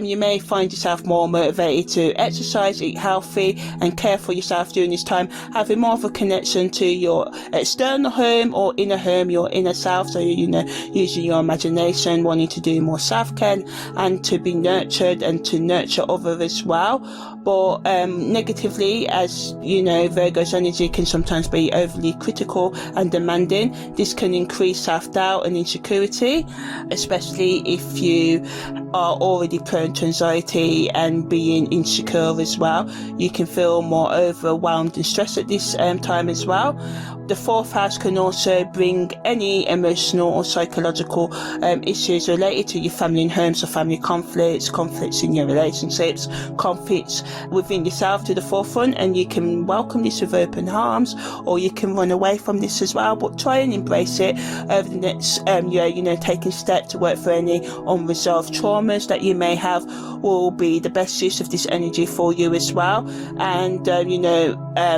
You may find yourself more motivated to exercise, eat healthy and care for yourself during this time, having more of a connection to your external home or inner home, your inner self. So, using your imagination, wanting to do more self-care and to be nurtured and to nurture others as well. But negatively, as Virgo's energy can sometimes be overly critical and demanding. This can increase self-doubt and insecurity, especially if you are already prone to anxiety and being insecure as well. You can feel more overwhelmed and stressed at this time as well. The fourth house can also bring any emotional or psychological issues related to your family and home, so family conflicts in your relationships, conflicts within yourself to the forefront, and you can welcome this with open arms, or you can run away from this as well, but try and embrace it over the next year. Taking steps to work for any unresolved traumas that you may have will be the best use of this energy for you as well. And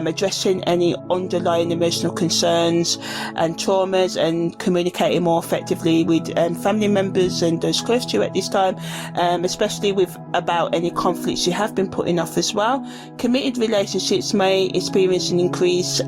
addressing any underlying emotional concerns and traumas and communicating more effectively with family members and those close to you at this time, especially about any conflicts you have been putting off as well. Committed relationships may experience an increased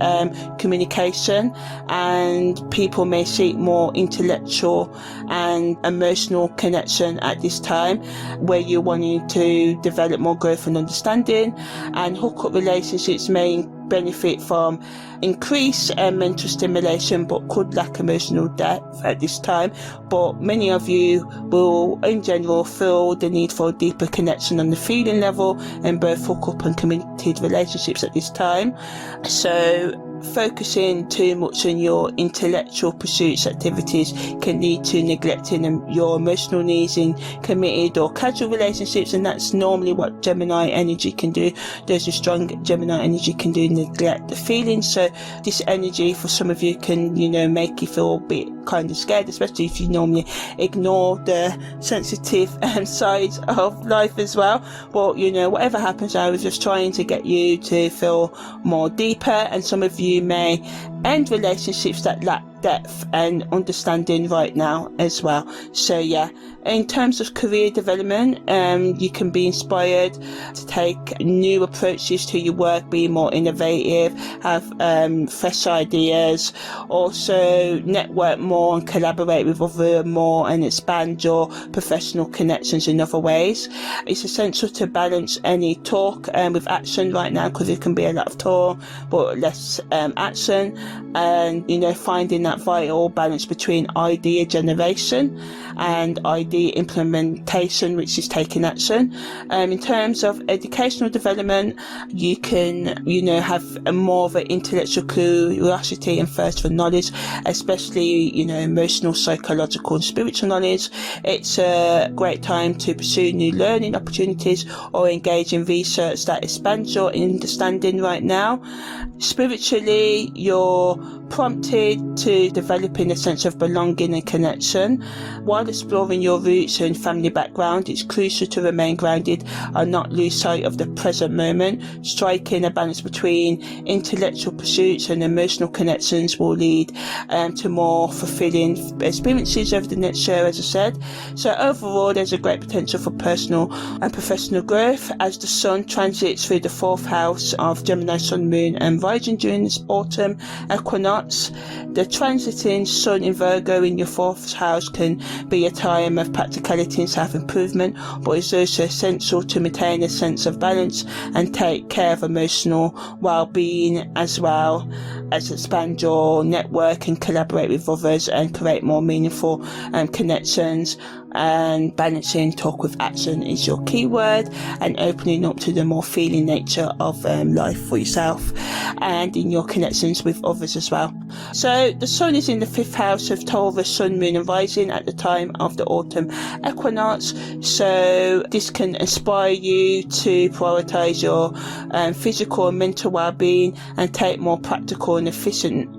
communication, and people may seek more intellectual and emotional connection at this time, where you're wanting to develop more growth and understanding. And hookup relationships may benefit from increased mental stimulation, but could lack emotional depth at this time. But many of you will in general feel the need for a deeper connection on the feeling level in both hookup and committed relationships at this time. So focusing too much on your intellectual pursuits activities can lead to neglecting your emotional needs in committed or casual relationships, and that's normally what Gemini energy can do. Those with strong Gemini energy can do neglect the feelings. So this energy for some of you can make you feel a bit kind of scared, especially if you normally ignore the sensitive sides of life as well. But whatever happens, I was just trying to get you to feel more deeper, and some of you may end relationships that lack depth and understanding right now as well. So in terms of career development, you can be inspired to take new approaches to your work, be more innovative, have fresh ideas, also network more and collaborate with others more and expand your professional connections in other ways. It's essential to balance any talk with action right now, because it can be a lot of talk but less action, and finding that vital balance between idea generation and idea implementation, which is taking action. In terms of educational development, you can have more of an intellectual curiosity and thirst for knowledge, especially emotional, psychological and spiritual knowledge. It's a great time to pursue new learning opportunities or engage in research that expands your understanding right now. Spiritually, you're prompted to developing a sense of belonging and connection. While exploring your roots and family background, it's crucial to remain grounded and not lose sight of the present moment. Striking a balance between intellectual pursuits and emotional connections will lead to more fulfilling experiences over the next year, as I said. So overall, there's a great potential for personal and professional growth as the Sun transits through the fourth house of Gemini Sun, Moon and Rising during this autumn equinox. The transiting Sun in Virgo in your fourth house can be a time of practicality and self-improvement, but it's also essential to maintain a sense of balance and take care of emotional well-being, as well as expand your network and collaborate with others and create more meaningful connections. and balancing talk with action is your keyword, and opening up to the more feeling nature of life for yourself and in your connections with others as well. So the sun is in the 5th house of Taurus Sun, Moon and Rising at the time of the autumn equinox, so this can inspire you to prioritize your physical and mental well-being and take more practical and efficient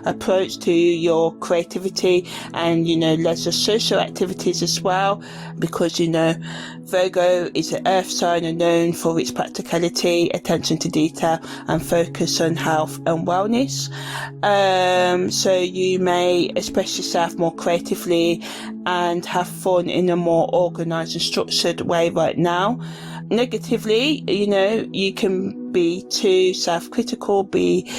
approach to your creativity and leisure social activities as well, because Virgo is an earth sign and known for its practicality, attention to detail and focus on health and wellness. So you may express yourself more creatively and have fun in a more organized and structured way right now. Negatively, you can be too self-critical, be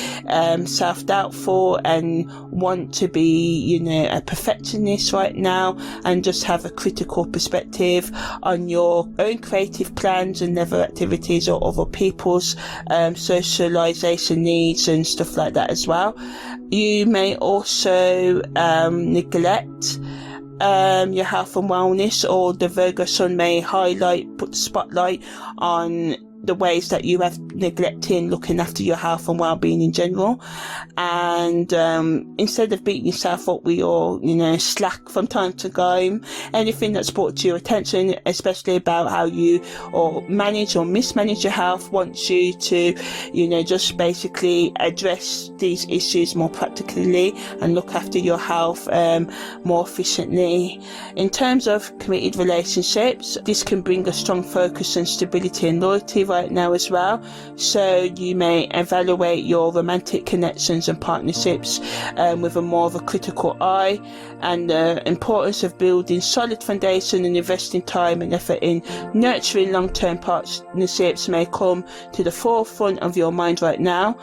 self-doubtful and want to be, a perfectionist right now, and just have a critical perspective on your own creative plans and never activities or other people's socialization needs and stuff like that as well. You may also neglect your health and wellness, or the Virgo Sun may put the spotlight on the ways that you have neglecting looking after your health and well-being in general, and instead of beating yourself up with your slack from time to time, anything that's brought to your attention, especially about how you manage or mismanage your health, wants you to just basically address these issues more practically and look after your health more efficiently. In terms of committed relationships, this can bring a strong focus and stability and loyalty right now as well, so you may evaluate your romantic connections and partnerships with a more of a critical eye, and the importance of building solid foundation and investing time and effort in nurturing long-term partnerships may come to the forefront of your mind right now.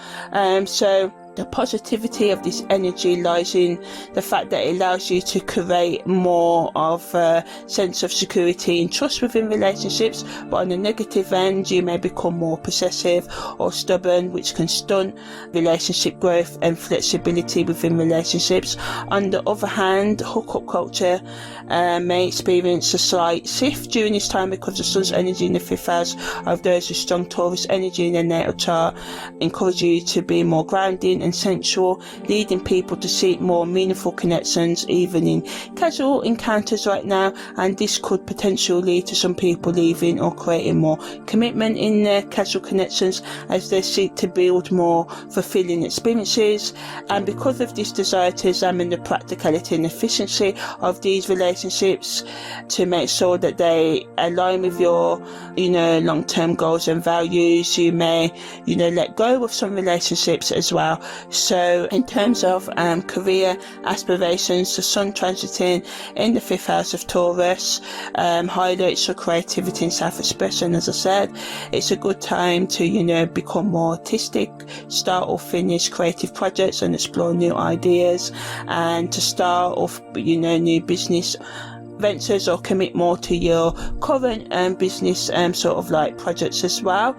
So the positivity of this energy lies in the fact that it allows you to create more of a sense of security and trust within relationships, but on the negative end you may become more possessive or stubborn, which can stunt relationship growth and flexibility within relationships. On the other hand, hookup culture may experience a slight shift during this time, because the sun's energy in the 5th house of those with strong Taurus energy in their natal chart encourage you to be more grounding and sensual, leading people to seek more meaningful connections even in casual encounters right now, and this could potentially lead to some people leaving or creating more commitment in their casual connections as they seek to build more fulfilling experiences. And because of this desire to examine the practicality and efficiency of these relationships to make sure that they align with your long-term goals and values, you may let go of some relationships as well. So in terms of career aspirations, the sun transiting in the 5th house of Taurus highlights your creativity and self-expression. As I said, it's a good time to become more artistic, start or finish creative projects and explore new ideas, and to start off new business ventures or commit more to your current business sort of like projects as well.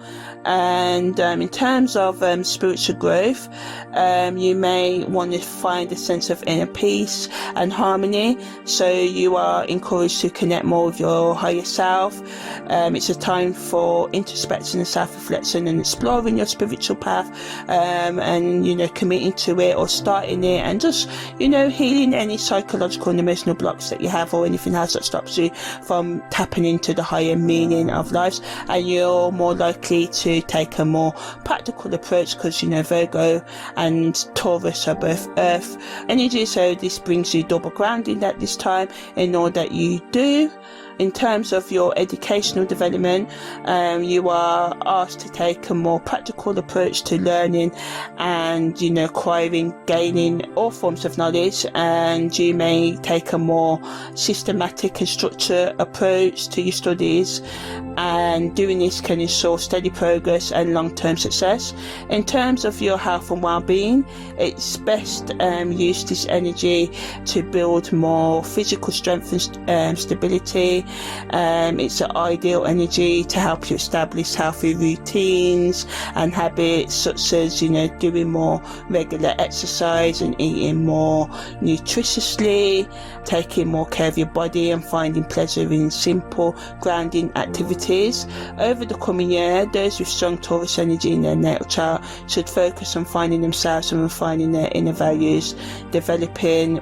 And in terms of spiritual growth, you may want to find a sense of inner peace and harmony, so you are encouraged to connect more with your higher self. It's a time for introspection and self-reflection and exploring your spiritual path, and committing to it or starting it, and just healing any psychological and emotional blocks that you have, or anything else that stops you from tapping into the higher meaning of life. And you're more likely to take a more practical approach, because Virgo and Taurus are both earth energy, so this brings you double grounding at this time in all that you do. In terms of your educational development, you are asked to take a more practical approach to learning and acquiring, gaining all forms of knowledge, and you may take a more systematic and structured approach to your studies, and doing this can ensure steady progress and long-term success. In terms of your health and well-being, it's best use this energy to build more physical strength and stability, energy. It's an ideal energy to help you establish healthy routines and habits, such as, doing more regular exercise and eating more nutritiously, taking more care of your body and finding pleasure in simple grounding activities. Over the coming year, those with strong Taurus energy in their natal chart should focus on finding themselves and refining their inner values, developing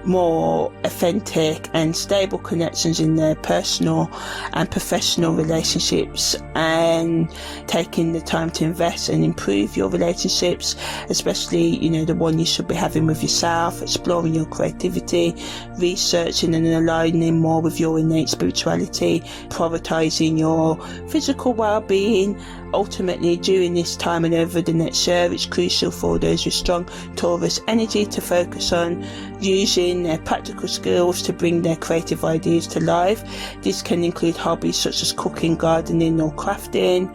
more authentic and stable connections in their personal and professional relationships, and taking the time to invest and improve your relationships, especially the one you should be having with yourself, exploring your creativity, researching and aligning more with your innate spirituality, prioritizing your physical well-being. Ultimately, during this time and over the next year, it's crucial for those with strong Taurus energy to focus on using their practical skills to bring their creative ideas to life. This can include hobbies such as cooking, gardening or crafting,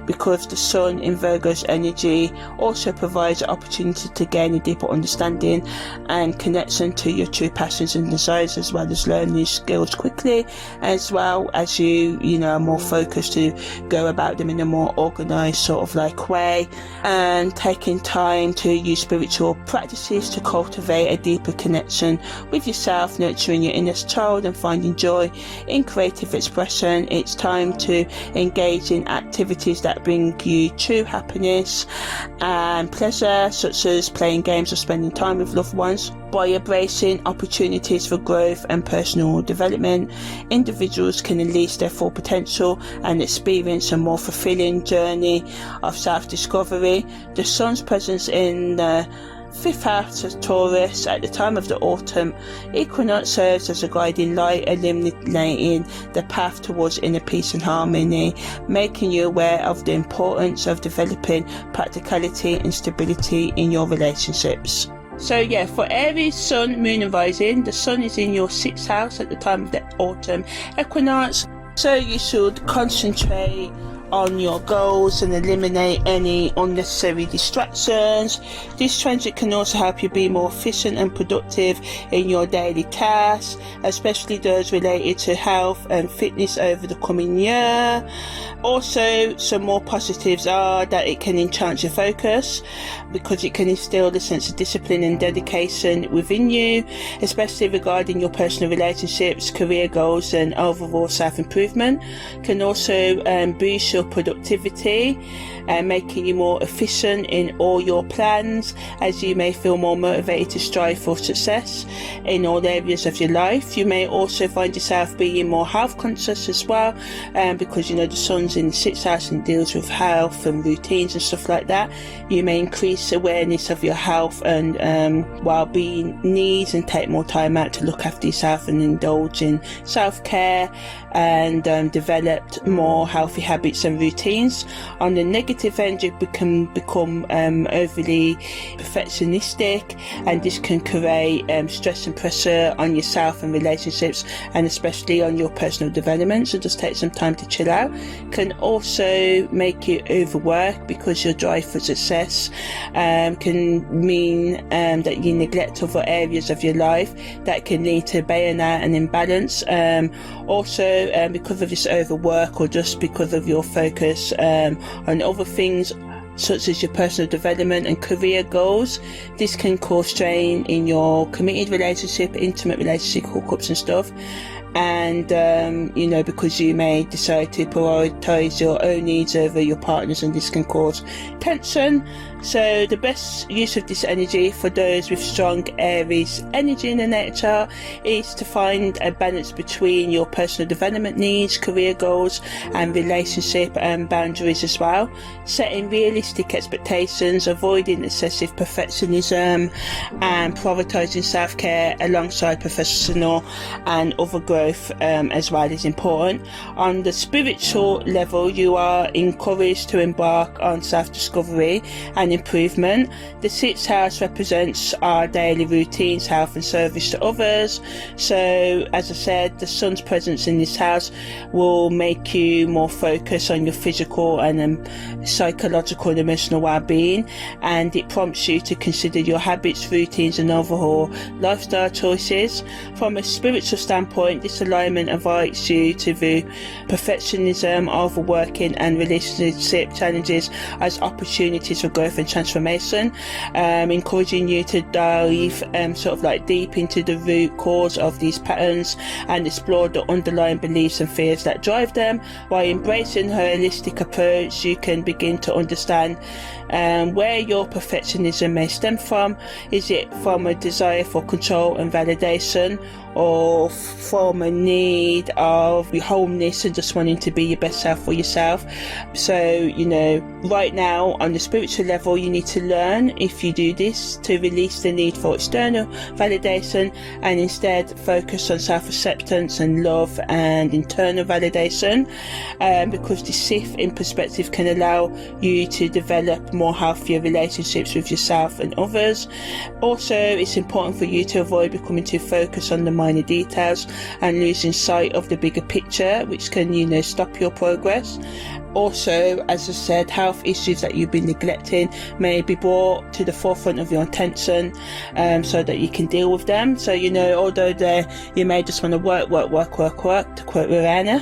because the Sun in Virgo's energy also provides an opportunity to gain a deeper understanding and connection to your true passions and desires, as well as learn new skills quickly, as well as you are more focused to go about them in a more organized sort of way, and taking time to use spiritual practices to cultivate a deeper connection with yourself, nurturing your inner child and finding joy in creative expression. It's time to engage in activities that bring you true happiness and pleasure, such as playing games or spending time with loved ones. By embracing opportunities for growth and personal development, individuals can unleash their full potential and experience a more fulfilling journey of self-discovery. The Sun's presence in the 5th house of Taurus at the time of the autumn equinox serves as a guiding light, illuminating the path towards inner peace and harmony, making you aware of the importance of developing practicality and stability in your relationships. So for Aries Sun, Moon and Rising, the Sun is in your 6th house at the time of the autumn equinox, so you should concentrate on your goals and eliminate any unnecessary distractions. This transit can also help you be more efficient and productive in your daily tasks, especially those related to health and fitness over the coming year. Also, some more positives are that it can enhance your focus, because it can instill a sense of discipline and dedication within you, especially regarding your personal relationships, career goals and overall self-improvement. Can also boost your productivity and making you more efficient in all your plans, as you may feel more motivated to strive for success in all areas of your life. You may also find yourself being more health conscious as well, because the Sun's in the 6th house and deals with health and routines and stuff like that. You may increase awareness of your health and well-being needs and take more time out to look after yourself and indulge in self-care and develop more healthy habits and routines. On the negative end, you can become overly perfectionistic, and this can create stress and pressure on yourself and relationships, and especially on your personal development. So just take some time to chill out. Can also make you overwork, because your drive for success can mean that you neglect other areas of your life that can lead to burnout and imbalance. Also, because of this overwork, or just because of your focus on other things such as your personal development and career goals, this can cause strain in your committed relationship, intimate relationship, hookups and stuff. And because you may decide to prioritize your own needs over your partner's, and this can cause tension. So the best use of this energy for those with strong Aries energy in the natal chart is to find a balance between your personal development needs, career goals and relationship and boundaries as well. Setting realistic expectations, avoiding excessive perfectionism and prioritizing self-care alongside professional and other growth as well is important. On the spiritual level, you are encouraged to embark on self-discovery and improvement. The 6th house represents our daily routines, health and service to others. So as I said, the Sun's presence in this house will make you more focused on your physical and psychological and emotional well-being, and it prompts you to consider your habits, routines and overall lifestyle choices. From a spiritual standpoint, this this alignment invites you to view perfectionism, overworking and relationship challenges as opportunities for growth and transformation, encouraging you to dive sort of like deep into the root cause of these patterns and explore the underlying beliefs and fears that drive them. By embracing a holistic approach, you can begin to understand where your perfectionism may stem from. Is it from a desire for control and validation, or from a need of wholeness and just wanting to be your best self for yourself? So, you know, right now on the spiritual level, you need to learn, if you do this, to release the need for external validation and instead focus on self-acceptance and love and internal validation, because this shift in perspective can allow you to develop more healthier relationships with yourself and others. Also, it's important for you to avoid becoming too focused on the minor details and losing sight of the bigger picture, which can, you know, stop your progress. Also, as I said, health issues that you've been neglecting may be brought to the forefront of your attention, so that you can deal with them. So, you know, although you may just want to work, to quote Rihanna,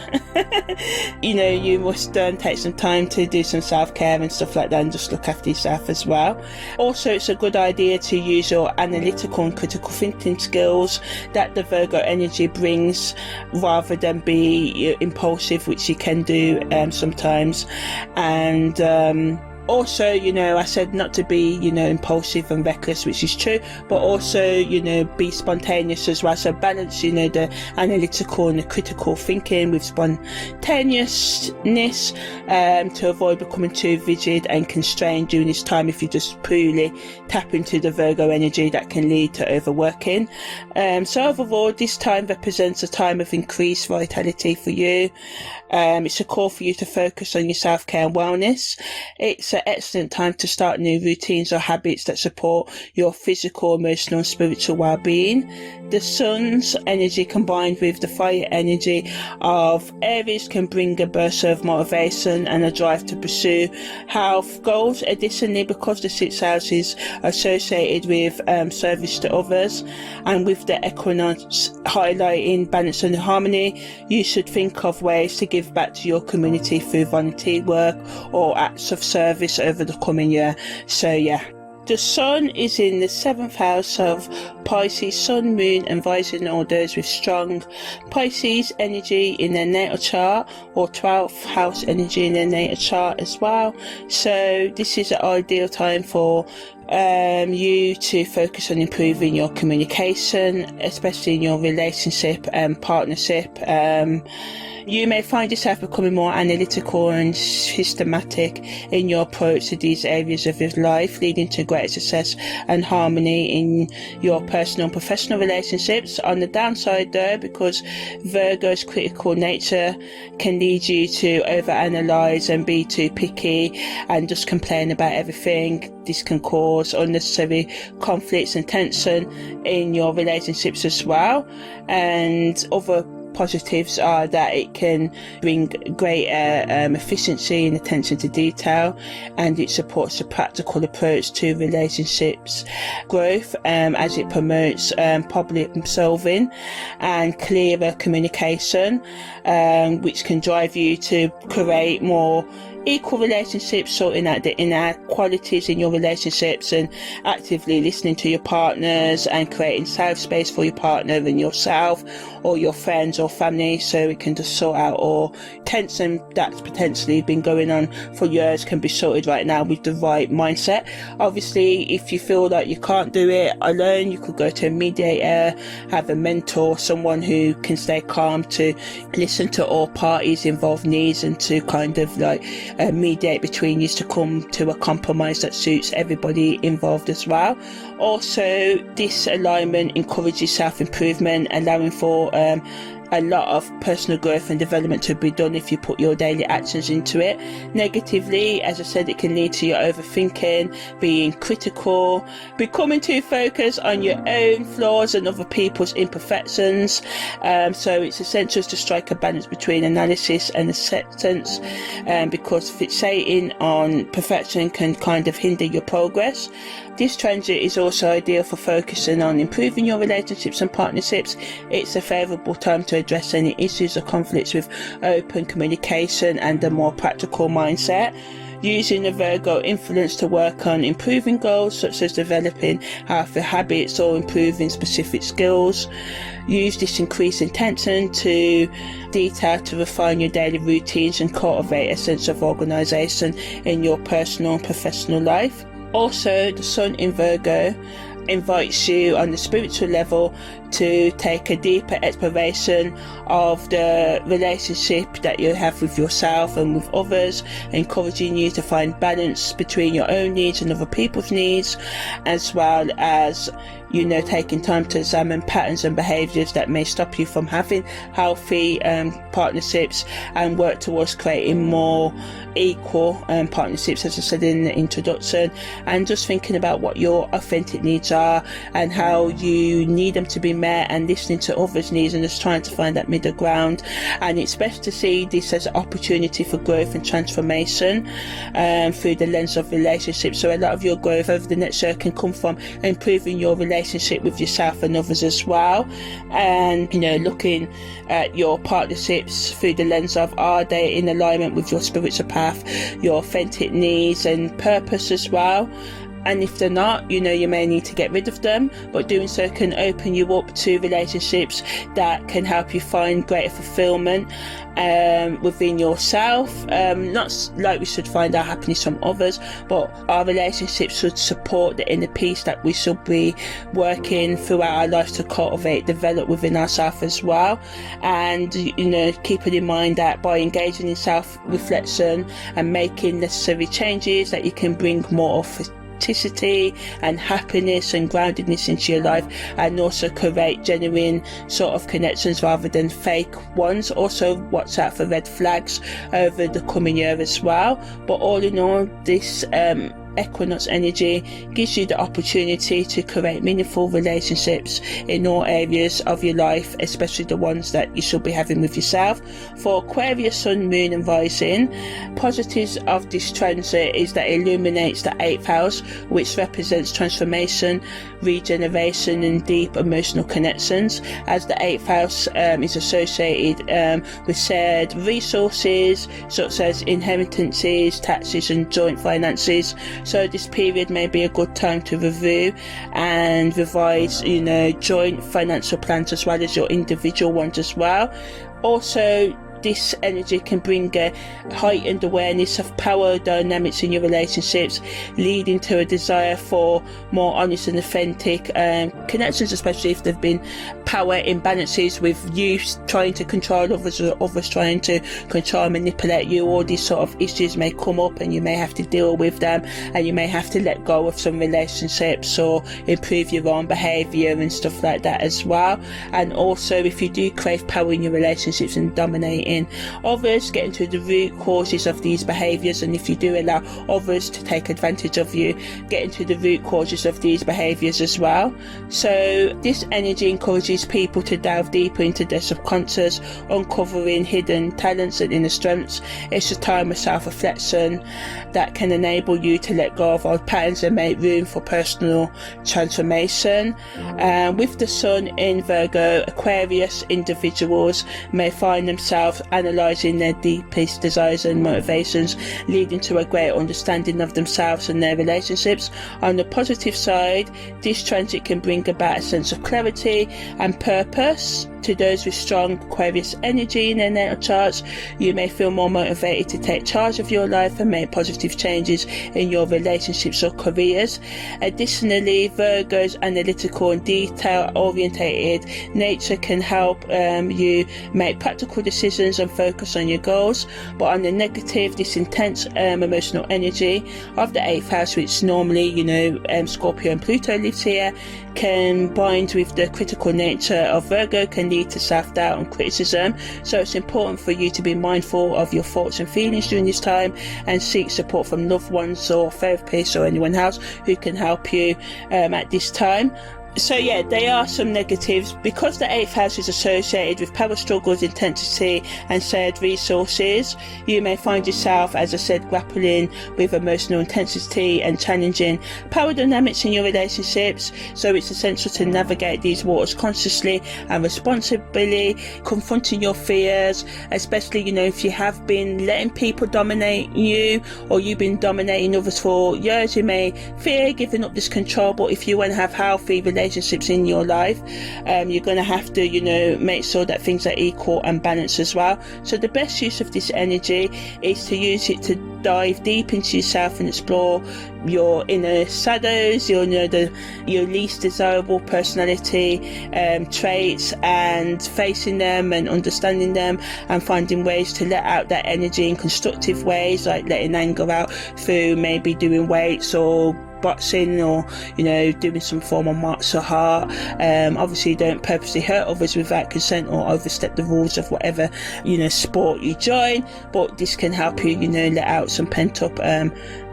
you know, you must take some time to do some self-care and stuff like that, and just look after yourself as well. Also, it's a good idea to use your analytical and critical thinking skills that the Virgo energy brings, rather than be impulsive, which you can do sometimes. And also, you know, I said not to be, you know, impulsive and reckless, which is true, but also, you know, be spontaneous as well. So balance, you know, the analytical and the critical thinking with spontaneousness, to avoid becoming too rigid and constrained during this time. If you just purely tap into the Virgo energy, that can lead to overworking. So overall, this time represents a time of increased vitality for you. It's a call for you to focus on your self-care and wellness. It's an excellent time to start new routines or habits that support your physical, emotional and spiritual well-being. The sun's energy combined with the fire energy of Aries can bring a burst of motivation and a drive to pursue health goals. Additionally, because the sixth house is associated with service to others, and with the Equinox highlighting balance and harmony, you should think of ways to give back to your community through volunteer work or acts of service over the coming year. So yeah. The Sun is in the 7th house of Pisces Sun, Moon and Rising, all those with strong Pisces energy in their natal chart, or 12th house energy in their natal chart as well. So this is an ideal time for you to focus on improving your communication, especially in your relationship and partnership. You may find yourself becoming more analytical and systematic in your approach to these areas of your life, leading to greater success and harmony in your personal and professional relationships. On the downside though, because Virgo's critical nature can lead you to overanalyze and be too picky and just complain about everything, this can cause unnecessary conflicts and tension in your relationships as well. And other positives are that it can bring greater efficiency and attention to detail, and it supports a practical approach to relationships growth, as it promotes problem solving and clearer communication, which can drive you to create more equal relationships, sorting out the inequalities in your relationships and actively listening to your partners and creating safe space for your partner and yourself or your friends or family, so it can just sort out all tension that's potentially been going on for years can be sorted right now with the right mindset. Obviously, if you feel like you can't do it alone, you could go to a mediator, have a mentor, someone who can stay calm to listen to all parties involved needs and to kind of like mediate between you to come to a compromise that suits everybody involved as well. Also, this alignment encourages self-improvement, allowing for a lot of personal growth and development to be done if you put your daily actions into it. Negatively, as I said, it can lead to your overthinking, being critical, becoming too focused on your own flaws and other people's imperfections. So it's essential to strike a balance between analysis and acceptance, because fixating on perfection can kind of hinder your progress. This transit is also ideal for focusing on improving your relationships and partnerships. It's a favourable time to address any issues or conflicts with open communication and a more practical mindset. Using the Virgo influence to work on improving goals such as developing healthy habits or improving specific skills. Use this increased intention to detail to refine your daily routines and cultivate a sense of organisation in your personal and professional life. Also, the Sun in Virgo invites you on the spiritual level to take a deeper exploration of the relationship that you have with yourself and with others, encouraging you to find balance between your own needs and other people's needs, as well as taking time to examine patterns and behaviours that may stop you from having healthy partnerships, and work towards creating more equal partnerships, as I said in the introduction, and just thinking about what your authentic needs are and how you need them to be met, and listening to others' needs and just trying to find that middle ground. And it's best to see this as an opportunity for growth and transformation through the lens of relationships. So a lot of your growth over the next year can come from improving your relationship with yourself and others as well, and looking at your partnerships through the lens of, are they in alignment with your spiritual path, your authentic needs and purpose as well. And if they're not, you may need to get rid of them, but doing so can open you up to relationships that can help you find greater fulfillment within yourself. Not like we should find our happiness from others, but our relationships should support the inner peace that we should be working throughout our lives to cultivate, develop within ourselves as well. And keeping in mind that by engaging in self-reflection and making necessary changes, that you can bring more authenticity and happiness and groundedness into your life, and also create genuine sort of connections rather than fake ones. Also watch out for red flags over the coming year as well. But all in all, this Equinox energy gives you the opportunity to create meaningful relationships in all areas of your life, especially the ones that you should be having with yourself. For Aquarius Sun, Moon and Rising, positives of this transit is that it illuminates the 8th house, which represents transformation, regeneration and deep emotional connections, as the 8th house is associated with shared resources such as inheritances, taxes and joint finances. So this period may be a good time to review and revise joint financial plans as well as your individual ones as well. Also, this energy can bring a heightened awareness of power dynamics in your relationships, leading to a desire for more honest and authentic connections, especially if there have been power imbalances with you trying to control others or others trying to control and manipulate you. All these sort of issues may come up and you may have to deal with them, and you may have to let go of some relationships or improve your own behaviour and stuff like that as well. And also, if you do crave power in your relationships and dominating others, getting to the root causes of these behaviours, and if you do allow others to take advantage of you, getting to the root causes of these behaviours as well. So this energy encourages people to delve deeper into their subconscious, uncovering hidden talents and inner strengths. It's a time of self-reflection that can enable you to let go of old patterns and make room for personal transformation. With the Sun in Virgo, Aquarius individuals may find themselves analysing their deepest desires and motivations, leading to a greater understanding of themselves and their relationships. On the positive side, this transit can bring about a sense of clarity and purpose. To those with strong Aquarius energy in their natal charts, you may feel more motivated to take charge of your life and make positive changes in your relationships or careers. Additionally, Virgo's analytical and detail-orientated nature can help you make practical decisions and focus on your goals. But on the negative, this intense emotional energy of the 8th house, which normally, Scorpio and Pluto lives here, can bind with the critical nature of Virgo, can lead to self-doubt and criticism. So it's important for you to be mindful of your thoughts and feelings during this time, and seek support from loved ones or therapists or anyone else who can help you at this time. So yeah, there are some negatives. Because the 8th house is associated with power struggles, intensity and shared resources, you may find yourself, as I said, grappling with emotional intensity and challenging power dynamics in your relationships. So it's essential to navigate these waters consciously and responsibly, confronting your fears, especially, if you have been letting people dominate you, or you've been dominating others for years. You may fear giving up this control, but if you want to have healthy relationships in your life, you're going to have to make sure that things are equal and balanced as well. So the best use of this energy is to use it to dive deep into yourself and explore your inner shadows, your least desirable personality traits, and facing them and understanding them and finding ways to let out that energy in constructive ways, like letting anger out through maybe doing weights or boxing, or doing some form of martial art. Obviously don't purposely hurt others without consent or overstep the rules of whatever sport you join, but this can help you let out some pent up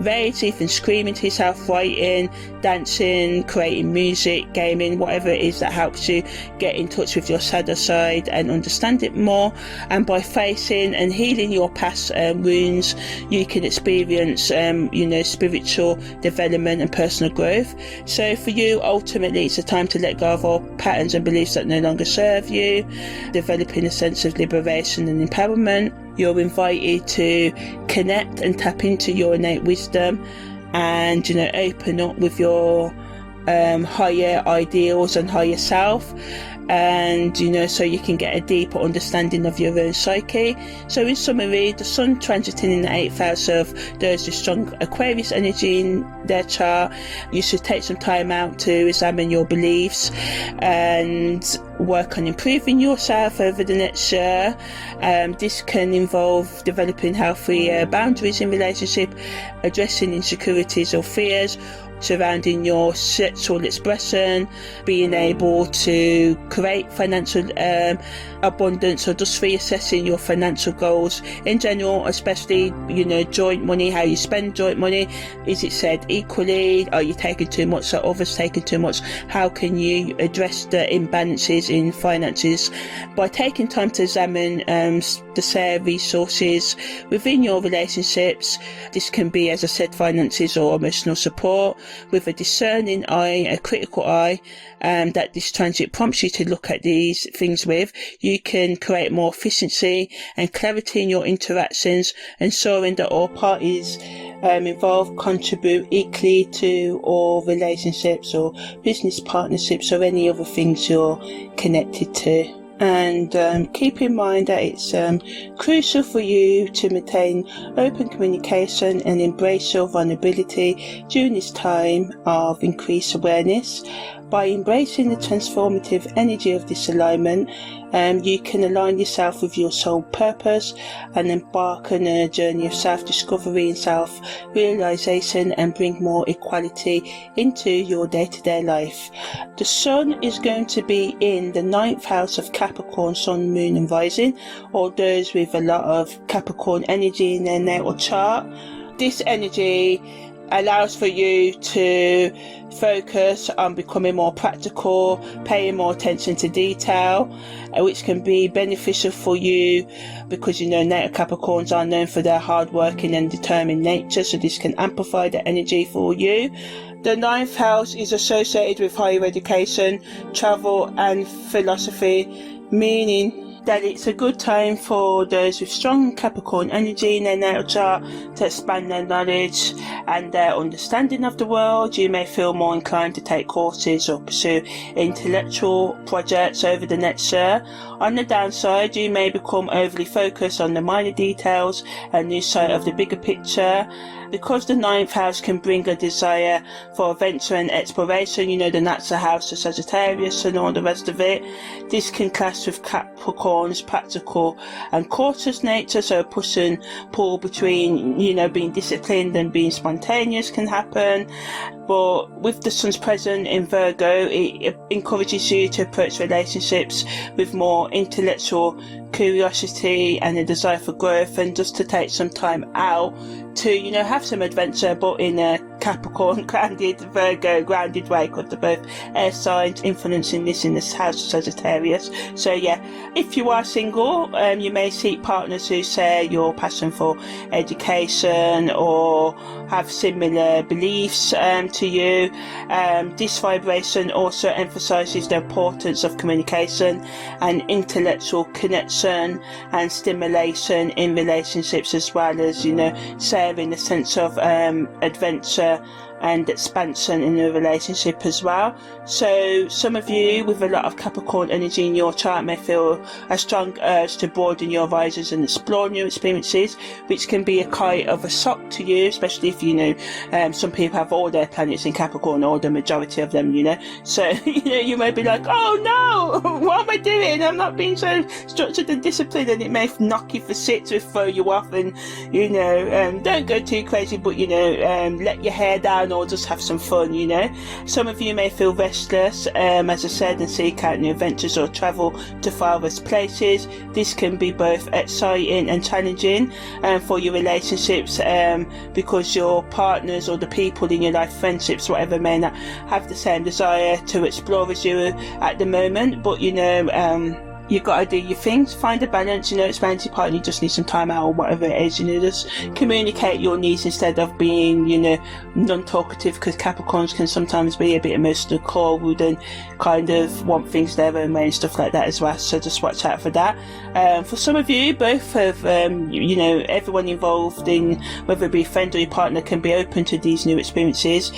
rage, even screaming to yourself, writing, dancing, creating music, gaming, whatever it is that helps you get in touch with your shadow side and understand it more. And by facing and healing your past wounds, you can experience spiritual development and personal growth. So for you, ultimately, it's a time to let go of all patterns and beliefs that no longer serve you, developing a sense of liberation and empowerment. You're invited to connect and tap into your innate wisdom and open up with your higher ideals and higher self, and so you can get a deeper understanding of your own psyche. So in summary, the Sun transiting in the 8th house of those with strong Aquarius energy in their chart, you should take some time out to examine your beliefs and work on improving yourself over the next year. This can involve developing healthy boundaries in relationship, addressing insecurities or fears surrounding your sexual expression, being able to create financial abundance, or just reassessing your financial goals in general, especially joint money, how you spend joint money. Is it said equally? Are you taking too much? Are others taking too much? How can you address the imbalances in finances? By taking time to examine the shared resources within your relationships. This can be, as I said, finances or emotional support, with a discerning eye, a critical eye, that this transit prompts you to look at these things with. You can create more efficiency and clarity in your interactions, ensuring that all parties involved contribute equally to all relationships or business partnerships or any other things you're connected to. And keep in mind that it's crucial for you to maintain open communication and embrace your vulnerability during this time of increased awareness. By embracing the transformative energy of this alignment, you can align yourself with your soul purpose and embark on a journey of self-discovery and self-realization, and bring more equality into your day-to-day life. The Sun is going to be in the 9th house of Capricorn Sun, Moon and Rising, or those with a lot of Capricorn energy in their natal chart. This energy allows for you to focus on becoming more practical, paying more attention to detail, which can be beneficial for you because natal Capricorns are known for their hard-working and determined nature, so this can amplify the energy for you. The 9th house is associated with higher education, travel and philosophy, meaning that it's a good time for those with strong Capricorn energy in their natal chart to expand their knowledge and their understanding of the world. You may feel more inclined to take courses or pursue intellectual projects over the next year. On the downside, you may become overly focused on the minor details and lose sight of the bigger picture. Because the 9th house can bring a desire for adventure and exploration, the natural house of Sagittarius and all the rest of it, this can clash with Capricorn's practical and cautious nature, so push and pull between, being disciplined and being spontaneous can happen. But with the Sun's present in Virgo, it encourages you to approach relationships with more intellectual curiosity and a desire for growth, and just to take some time out to, you know, have some adventure, but in a Capricorn grounded, Virgo grounded way, because they're both air signs influencing this in this house of Sagittarius. So yeah, if you are single, you may seek partners who share your passion for education or have similar beliefs to you. This vibration also emphasizes the importance of communication and intellectual connection and stimulation in relationships, as well as, you know, sharing a sense of adventure and expansion in a relationship as well. So some of you with a lot of Capricorn energy in your chart may feel a strong urge to broaden your horizons and explore new experiences, which can be a kind of a shock to you, especially if, you know, some people have all their planets in Capricorn, or the majority of them, you know. So you know, you may be like, oh no, what am I doing? I'm not being so structured and disciplined, and it may knock you for six or throw you off. And you know, don't go too crazy, but you know, let your hair down or just have some fun, you know. Some of you may feel restless, as I said, and seek out new adventures or travel to farthest places. This can be both exciting and challenging for your relationships, because your partners or the people in your life, friendships, whatever, may not have the same desire to explore as you at the moment. But you know, you got to do your things, find a balance, you know. Explain to your partner you just need some time out or whatever it is, you know. Just communicate your needs instead of being, you know, non-talkative, because Capricorns can sometimes be a bit emotional, cold, and kind of want things their own way and stuff like that as well. So just watch out for that. For some of you, both of you know, everyone involved in, whether it be a friend or your partner, can be open to these new experiences,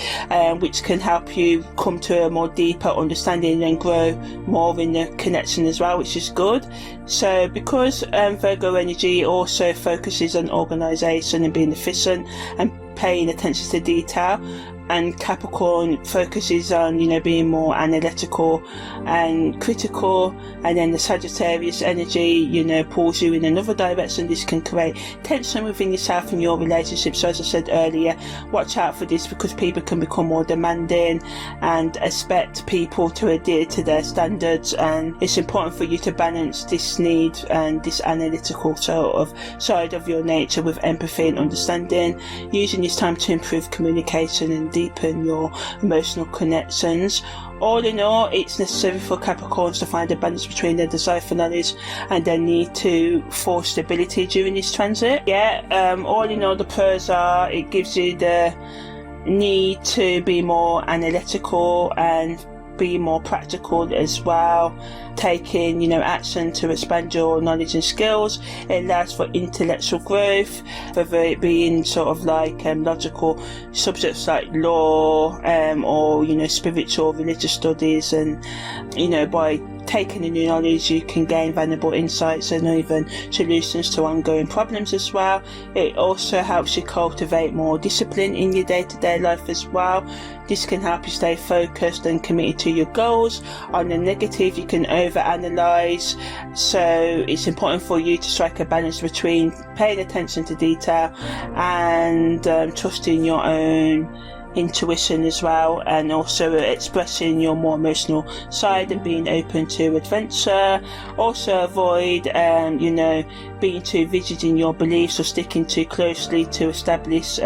which can help you come to a more deeper understanding and grow more in the connection as well, which is good. So because Virgo energy also focuses on organisation and being efficient and paying attention to detail, and Capricorn focuses on, you know, being more analytical and critical, and then the Sagittarius energy, you know, pulls you in another direction. This can create tension within yourself and your relationship. So as I said earlier, watch out for this, because people can become more demanding and expect people to adhere to their standards, and it's important for you to balance this need and this analytical sort of side of your nature with empathy and understanding, using this time to improve communication and deepen your emotional connections. All in all, it's necessary for Capricorns to find a balance between their desire for knowledge and their need to for stability during this transit. All in all, the pros are, it gives you the need to be more analytical and be more practical as well, taking, you know, action to expand your knowledge and skills. It allows for intellectual growth, whether it be in sort of like logical subjects like law, or, you know, spiritual religious studies, and you know, by taking the new knowledge you can gain valuable insights and even solutions to ongoing problems as well. It also helps you cultivate more discipline in your day-to-day life as well. This can help you stay focused and committed to your goals. On the negative, you can overanalyze, so it's important for you to strike a balance between paying attention to detail and trusting your own intuition as well, and also expressing your more emotional side and being open to adventure. Also avoid you know, being too rigid in your beliefs or sticking too closely to established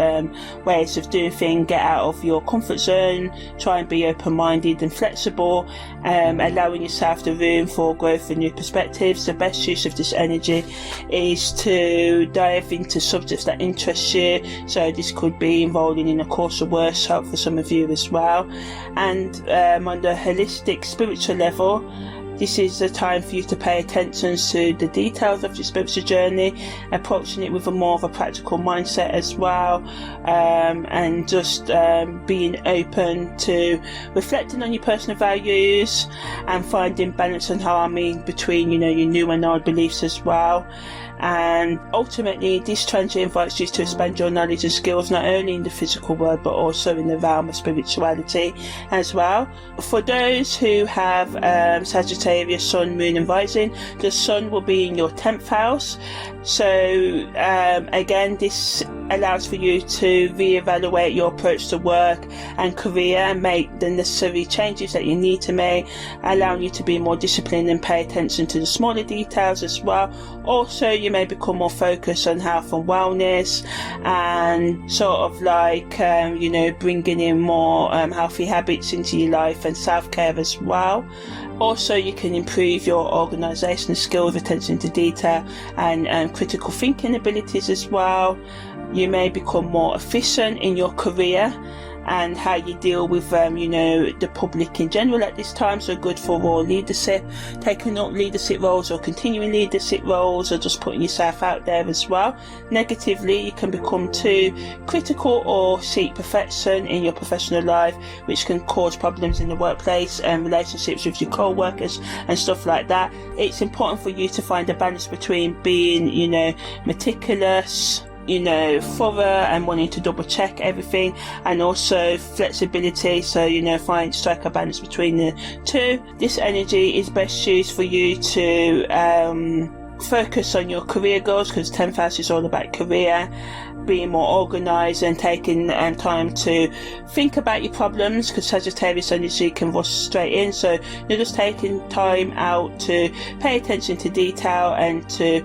ways of doing things. Get out of your comfort zone, try and be open-minded and flexible, allowing yourself the room for growth and new perspectives. The best use of this energy is to dive into subjects that interest you, so this could be enrolling in a course of workshop for some of you as well. And on the holistic spiritual level, this is a time for you to pay attention to the details of your spiritual journey, approaching it with a more of a practical mindset as well, and just being open to reflecting on your personal values and finding balance and harmony between, you know, your new and old beliefs as well. And ultimately, this transit invites you to expand your knowledge and skills, not only in the physical world but also in the realm of spirituality as well. For those who have Sagittarius Sun, Moon and Rising, the Sun will be in your 10th house. So again, this allows for you to reevaluate your approach to work and career and make the necessary changes that you need to make, allowing you to be more disciplined and pay attention to the smaller details as well. Also, you may become more focused on health and wellness and sort of like bringing in more healthy habits into your life and self-care as well. Also, you can improve your organisational skills, attention to detail and critical thinking abilities as well. You may become more efficient in your career and how you deal with the public in general at this time. So good for all leadership, taking up leadership roles or continuing leadership roles, or just putting yourself out there as well. Negatively, you can become too critical or seek perfection in your professional life, which can cause problems in the workplace and relationships with your co-workers and stuff like that. It's important for you to find a balance between being meticulous, thorough and wanting to double check everything, and also flexibility. So strike a balance between the two. This energy is best used for you to focus on your career goals, because 10th house is all about career, being more organised and taking time to think about your problems, because Sagittarius energy can rush straight in. So you're just taking time out to pay attention to detail and to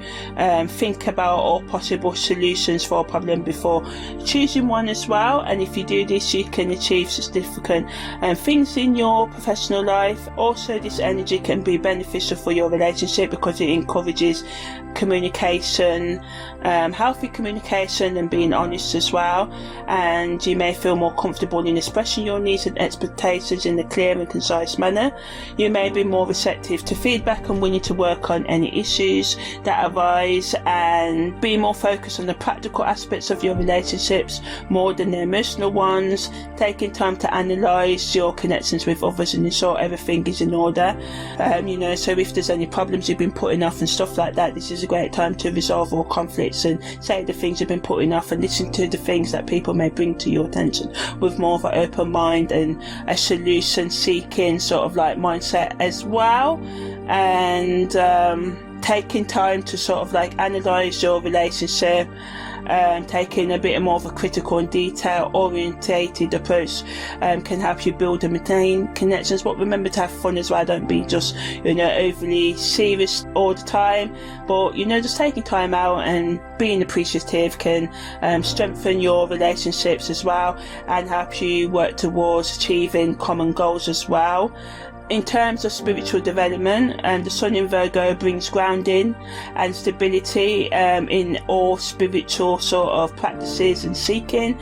think about all possible solutions for a problem before choosing one as well. And if you do this, you can achieve significant things in your professional life. Also, this energy can be beneficial for your relationship because it encourages communication, healthy communication, and being honest as well. And you may feel more comfortable in expressing your needs and expectations in a clear and concise manner. You may be more receptive to feedback and willing to work on any issues that arise, and be more focused on the practical aspects of your relationships more than the emotional ones, taking time to analyse your connections with others and ensure everything is in order. So if there's any problems you've been putting off and stuff like that, this is a great time to resolve all conflicts and say the things you've been putting off, and listen to the things that people may bring to your attention with more of an open mind and a solution seeking sort of like mindset as well. And taking time to sort of like analyse your relationship, taking a bit more of a critical and detail orientated approach can help you build and maintain connections. But remember to have fun as well. Don't be just overly serious all the time, but just taking time out and being appreciative can strengthen your relationships as well, and help you work towards achieving common goals as well. In terms of spiritual development, the Sun in Virgo brings grounding and stability in all spiritual sort of practices and seeking,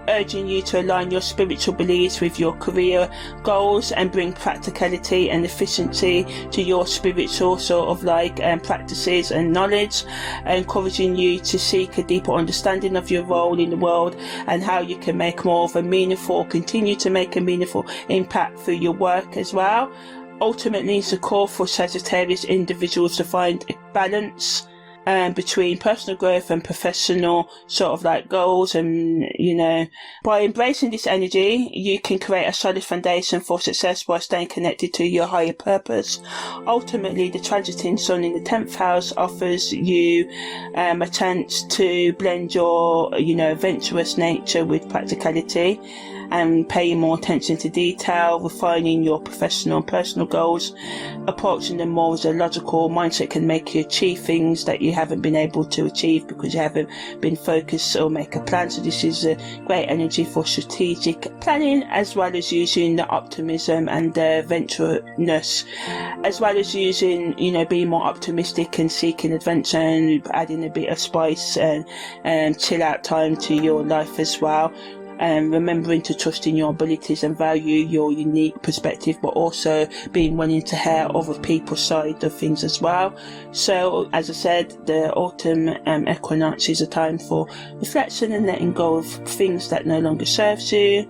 urging you to align your spiritual beliefs with your career goals and bring practicality and efficiency to your spiritual sort of like practices and knowledge, encouraging you to seek a deeper understanding of your role in the world and how you can make more of a meaningful, continue to make a meaningful impact through your work as well. Ultimately, it's a call for Sagittarius individuals to find a balance between personal growth and professional sort of like goals. And by embracing this energy, you can create a solid foundation for success by staying connected to your higher purpose. Ultimately, the transiting Sun in the 10th house offers you a chance to blend your adventurous nature with practicality, and paying more attention to detail, refining your professional and personal goals. Approaching them more as a logical mindset can make you achieve things that you haven't been able to achieve because you haven't been focused or make a plan. So this is a great energy for strategic planning, as well as using the optimism and the adventurousness, as well as using, being more optimistic and seeking adventure, and adding a bit of spice and chill out time to your life as well. And remembering to trust in your abilities and value your unique perspective, but also being willing to hear other people's side of things as well. So, as I said, the autumn equinox is a time for reflection and letting go of things that no longer serves you.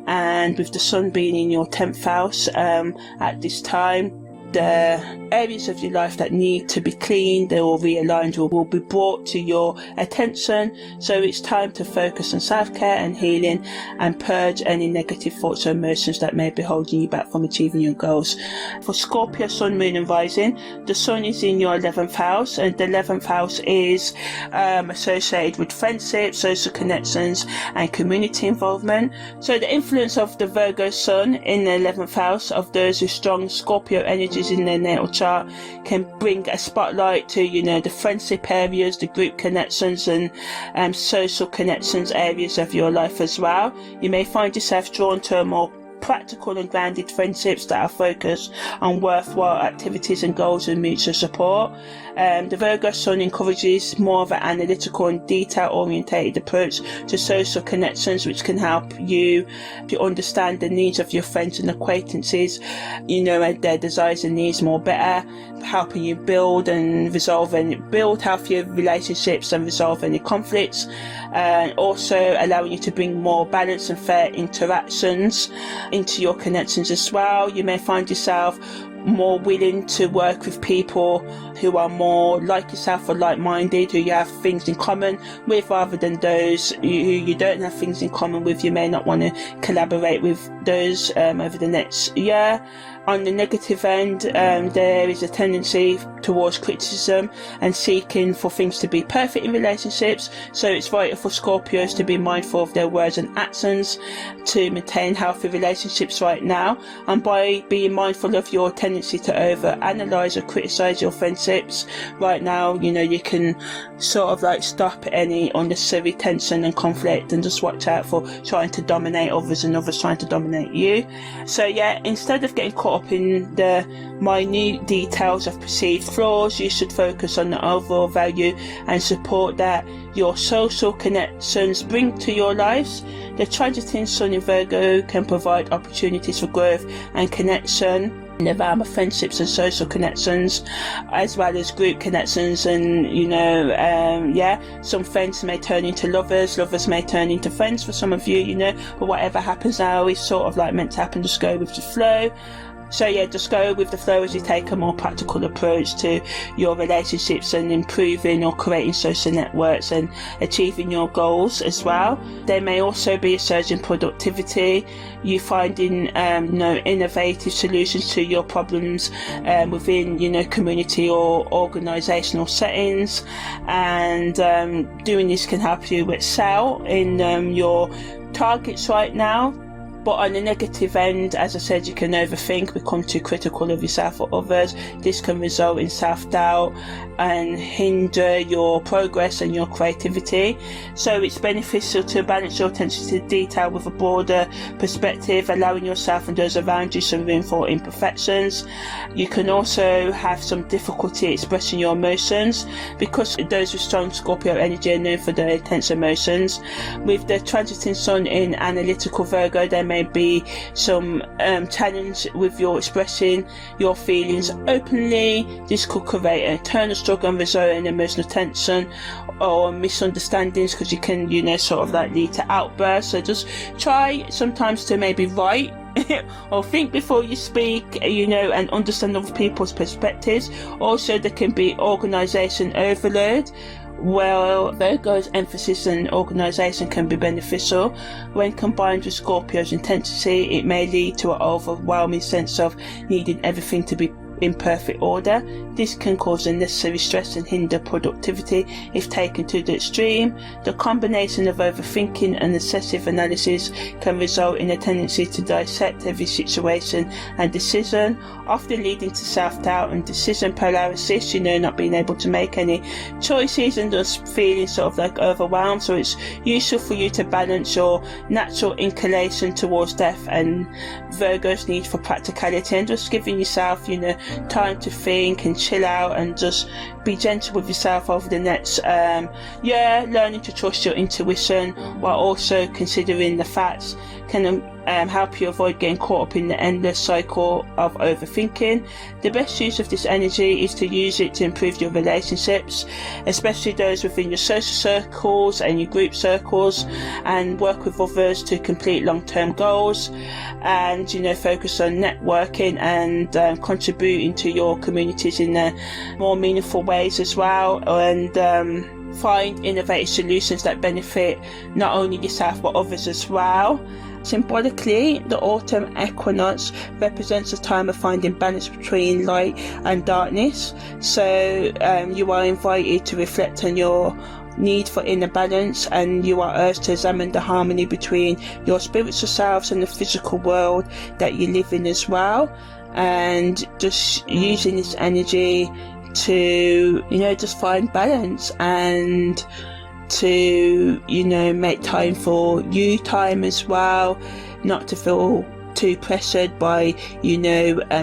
And with the Sun being in your 10th house at this time, the areas of your life that need to be cleaned or realigned will be brought to your attention. So it's time to focus on self-care and healing and purge any negative thoughts or emotions that may be holding you back from achieving your goals. For Scorpio Sun, Moon and Rising, the Sun is in your 11th house, and the 11th house is associated with friendships, social connections and community involvement. So the influence of the Virgo Sun in the 11th house of those with strong Scorpio energies in their natal chart can bring a spotlight to, the friendship areas, the group connections and social connections areas of your life as well. You may find yourself drawn to a more practical and grounded friendships that are focused on worthwhile activities and goals and mutual support. The Virgo Sun encourages more of an analytical and detail-orientated approach to social connections, which can help you to understand the needs of your friends and acquaintances, and their desires and needs more better, helping you build healthier relationships and resolve any conflicts, and also allowing you to bring more balance and fair interactions into your connections as well. You may find yourself more willing to work with people who are more like yourself or like-minded, who you have things in common with, rather than those who you don't have things in common with. You may not want to collaborate with those over the next year. On the negative end, there is a tendency towards criticism and seeking for things to be perfect in relationships. So it's vital for Scorpios to be mindful of their words and actions to maintain healthy relationships right now. And by being mindful of your tendency to over-analyse or criticise your friendships right now, you can sort of stop any unnecessary tension and conflict, and just watch out for trying to dominate others and others trying to dominate you. So instead of getting caught up in the minute details of perceived flaws, you should focus on the overall value and support that your social connections bring to your lives. The transiting Sun in Virgo can provide opportunities for growth and connection in the realm of friendships and social connections, as well as group connections. And some friends may turn into lovers may turn into friends for some of you, but whatever happens now is sort of meant to happen. Just go with the flow. So just go with the flow as you take a more practical approach to your relationships and improving or creating social networks and achieving your goals as well. There may also be a surge in productivity, you finding innovative solutions to your problems within community or organisational settings, and doing this can help you excel in your targets right now. But on the negative end, as I said, you can overthink, become too critical of yourself or others. This can result in self-doubt and hinder your progress and your creativity. So it's beneficial to balance your attention to detail with a broader perspective, allowing yourself and those around you some room for imperfections. You can also have some difficulty expressing your emotions, because those with strong Scorpio energy are known for their intense emotions. With the transiting Sun in analytical Virgo, there may be some challenge with your expressing your feelings openly. This could create an internal struggle and result in emotional tension or misunderstandings, because you can lead to outbursts. So just try sometimes to maybe write or think before you speak, and understand other people's perspectives. Also, there can be organisation overload. Well, Virgo's emphasis on organisation can be beneficial. When combined with Scorpio's intensity, it may lead to an overwhelming sense of needing everything to be in perfect order. This can cause unnecessary stress and hinder productivity if taken to the extreme. The combination of overthinking and excessive analysis can result in a tendency to dissect every situation and decision, often leading to self-doubt and decision paralysis, not being able to make any choices and just feeling overwhelmed. So it's useful for you to balance your natural inclination towards death and Virgo's need for practicality, and just giving yourself time to think and chill out and just be gentle with yourself over the next year, learning to trust your intuition while also considering the facts can help you avoid getting caught up in the endless cycle of overthinking. The best use of this energy is to use it to improve your relationships, especially those within your social circles and your group circles, and work with others to complete long-term goals, and focus on networking and contributing to your communities in more meaningful ways as well, and find innovative solutions that benefit not only yourself but others as well. Symbolically, the autumn equinox represents a time of finding balance between light and darkness. So you are invited to reflect on your need for inner balance, and you are urged to examine the harmony between your spiritual selves and the physical world that you live in as well. And just using this energy to, just find balance and to, make time for you time as well, not to feel too pressured by,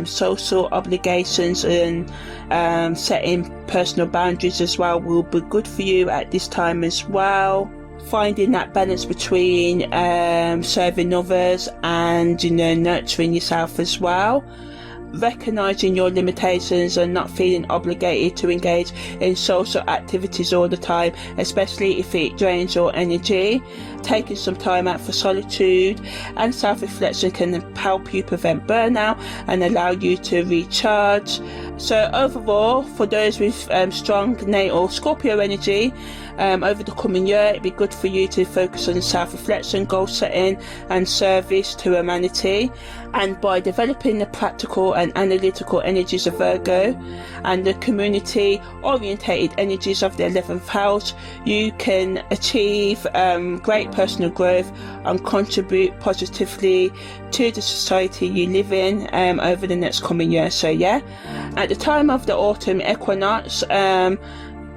social obligations, and setting personal boundaries as well will be good for you at this time as well. Finding that balance between serving others and, nurturing yourself as well. Recognizing your limitations and not feeling obligated to engage in social activities all the time, especially if it drains your energy. Taking some time out for solitude and self-reflection can help you prevent burnout and allow you to recharge. So overall, for those with strong natal Scorpio energy, over the coming year, it'd be good for you to focus on self-reflection, goal setting and service to humanity. And by developing the practical and analytical energies of Virgo and the community orientated energies of the 11th house, you can achieve great personal growth and contribute positively to the society you live in over the next coming year. So at the time of the autumn equinox,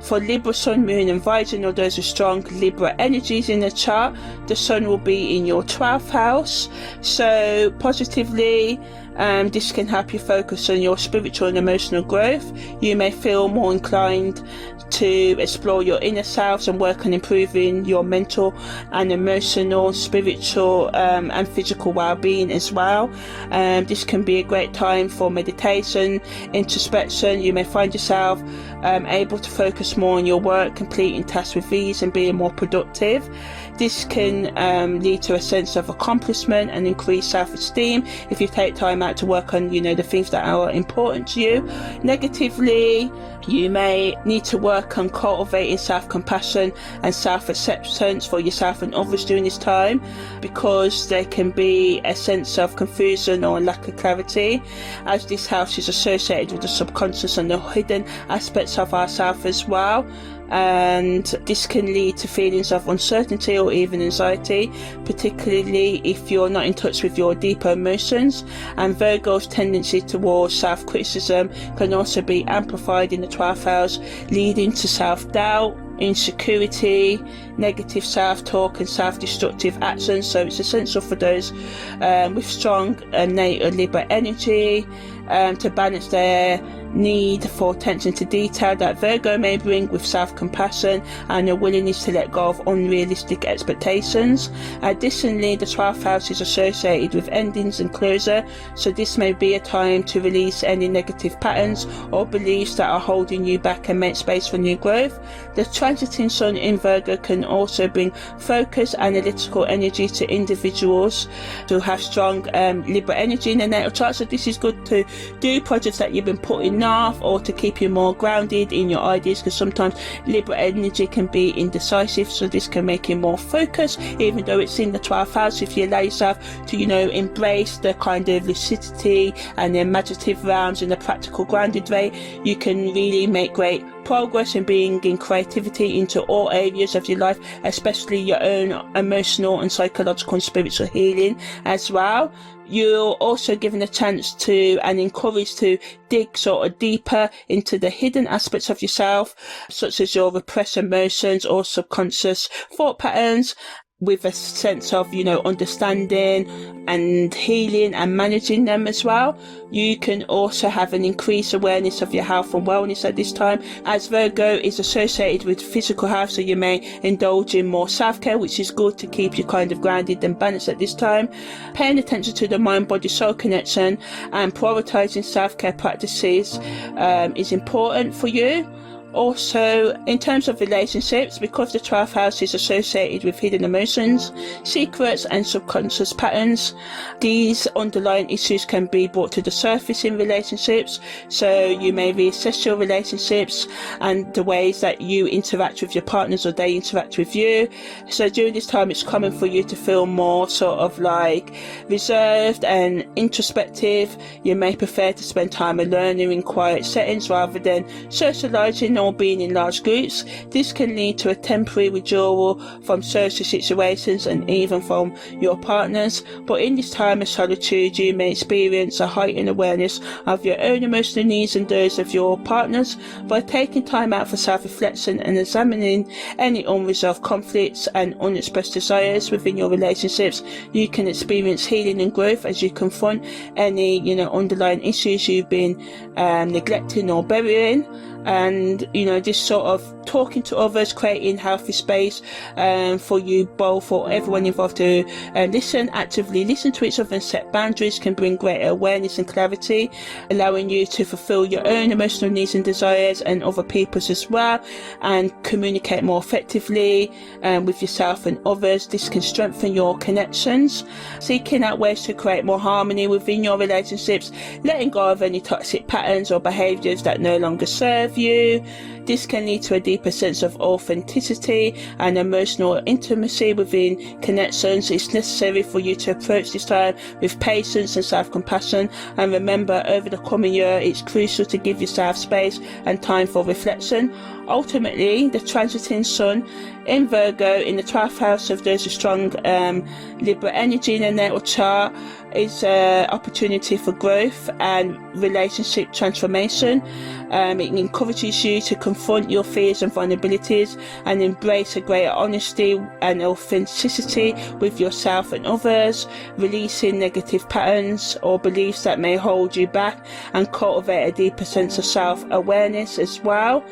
for Libra Sun, Moon and Rising, or those with strong Libra energies in the chart, the Sun will be in your 12th house. So positively, this can help you focus on your spiritual and emotional growth. You may feel more inclined to explore your inner selves and work on improving your mental and emotional, spiritual and physical well-being as well. This can be a great time for meditation, introspection. You may find yourself able to focus more on your work, completing tasks with ease and being more productive. This can lead to a sense of accomplishment and increased self-esteem if you take time out to work on, the things that are important to you. Negatively, you may need to work on cultivating self-compassion and self-acceptance for yourself and others during this time, because there can be a sense of confusion or lack of clarity, as this house is associated with the subconscious and the hidden aspects of ourselves as well. And this can lead to feelings of uncertainty or even anxiety, particularly if you're not in touch with your deeper emotions. And Virgo's tendency towards self-criticism can also be amplified in the 12th house, leading to self-doubt, insecurity, negative self-talk and self-destructive actions. So it's essential for those with strong natal Libra energy to balance their need for attention to detail that Virgo may bring with self-compassion and a willingness to let go of unrealistic expectations. Additionally, the 12th house is associated with endings and closure, so this may be a time to release any negative patterns or beliefs that are holding you back and make space for new growth. The transiting Sun in Virgo can also bring focus, analytical energy to individuals who have strong Libra energy in their natal chart, so this is good to do projects that you've been putting off or to keep you more grounded in your ideas, because sometimes Libra energy can be indecisive, so this can make you more focused even though it's in the 12th house. If you allow yourself to embrace the kind of lucidity and the imaginative realms in a practical grounded way, you can really make great progress in bringing creativity into all areas of your life, especially your own emotional and psychological and spiritual healing as well. You're also given a chance to and encouraged to dig sort of deeper into the hidden aspects of yourself, such as your repressed emotions or subconscious thought patterns. with a sense of, understanding and healing and managing them as well. You can also have an increased awareness of your health and wellness at this time, as Virgo is associated with physical health, so you may indulge in more self-care, which is good to keep you kind of grounded and balanced at this time. Paying attention to the mind-body-soul connection and prioritizing self-care practices is important for you. Also, in terms of relationships, because the 12th house is associated with hidden emotions, secrets and subconscious patterns, these underlying issues can be brought to the surface in relationships. So you may reassess your relationships and the ways that you interact with your partners or they interact with you. So during this time, it's common for you to feel more sort of like reserved and introspective. You may prefer to spend time alone or in quiet settings rather than socializing or being in large groups. This can lead to a temporary withdrawal from social situations and even from your partners. But in this time of solitude, you may experience a heightened awareness of your own emotional needs and those of your partners. By taking time out for self-reflection and examining any unresolved conflicts and unexpressed desires within your relationships, you can experience healing and growth as you confront any underlying issues you've been neglecting or burying. And just sort of talking to others, creating healthy space for you both or everyone involved to actively listen to each other and set boundaries can bring greater awareness and clarity, allowing you to fulfill your own emotional needs and desires and other people's as well, and communicate more effectively with yourself and others. This can strengthen your connections. Seeking out ways to create more harmony within your relationships, letting go of any toxic patterns or behaviours that no longer serve you. This can lead to a deeper sense of authenticity and emotional intimacy within connections. It's necessary for you to approach this time with patience and self-compassion, and remember, over the coming year it's crucial to give yourself space and time for reflection. Ultimately, the transiting Sun in Virgo in the 12th house of those with strong Libra energy in their natal chart is an opportunity for growth and relationship transformation. It encourages you to confront your fears and vulnerabilities and embrace a greater honesty and authenticity with yourself and others, releasing negative patterns or beliefs that may hold you back, and cultivate a deeper sense of self-awareness as well.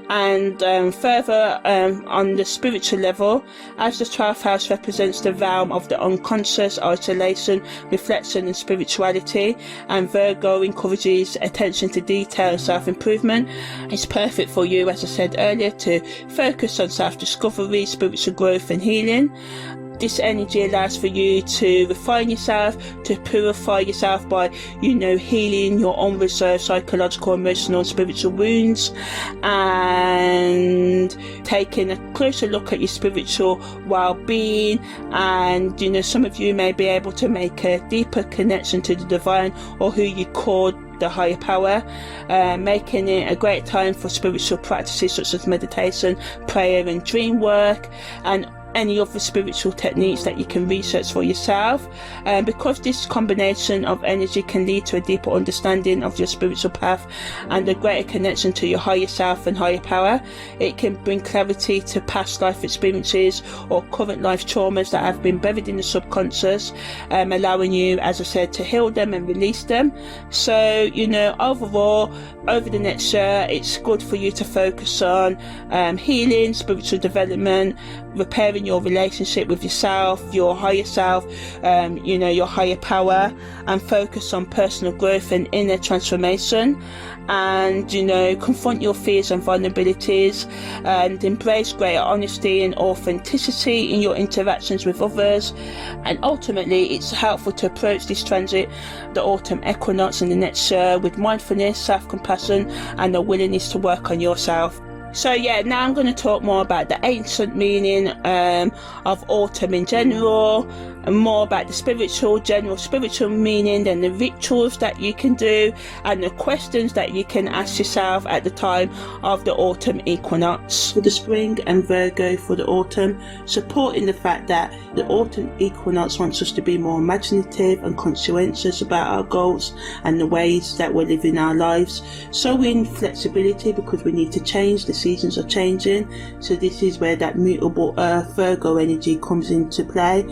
And further on the spiritual level, as the 12th house represents the realm of the unconscious, isolation, reflection and spirituality, and Virgo encourages attention to detail and self-improvement, it's perfect for you, as I said earlier, to focus on self-discovery, spiritual growth and healing. This energy allows for you to refine yourself, to purify yourself by, healing your unresolved psychological, emotional and spiritual wounds, and taking a closer look at your spiritual well-being. And, some of you may be able to make a deeper connection to the divine, or who you call the higher power, making it a great time for spiritual practices such as meditation, prayer and dream work, and any other spiritual techniques that you can research for yourself. Because this combination of energy can lead to a deeper understanding of your spiritual path and a greater connection to your higher self and higher power. It can bring clarity to past life experiences or current life traumas that have been buried in the subconscious, allowing you, as I said, to heal them and release them. So, overall, over the next year, it's good for you to focus on healing, spiritual development, repairing your relationship with yourself, your higher self, your higher power, and focus on personal growth and inner transformation. And confront your fears and vulnerabilities, and embrace greater honesty and authenticity in your interactions with others. And ultimately, it's helpful to approach this transit, the autumn equinox in the next year, with mindfulness, self-compassion and a willingness to work on yourself. So now I'm going to talk more about the ancient meaning of autumn in general, and more about the general spiritual meaning, and the rituals that you can do, and the questions that you can ask yourself at the time of the autumn equinox for the spring, and Virgo for the autumn, supporting the fact that the autumn equinox wants us to be more imaginative and conscientious about our goals and the ways that we're living our lives, showing flexibility because we need to change the seasons are changing. So this is where that mutable earth Virgo energy comes into play,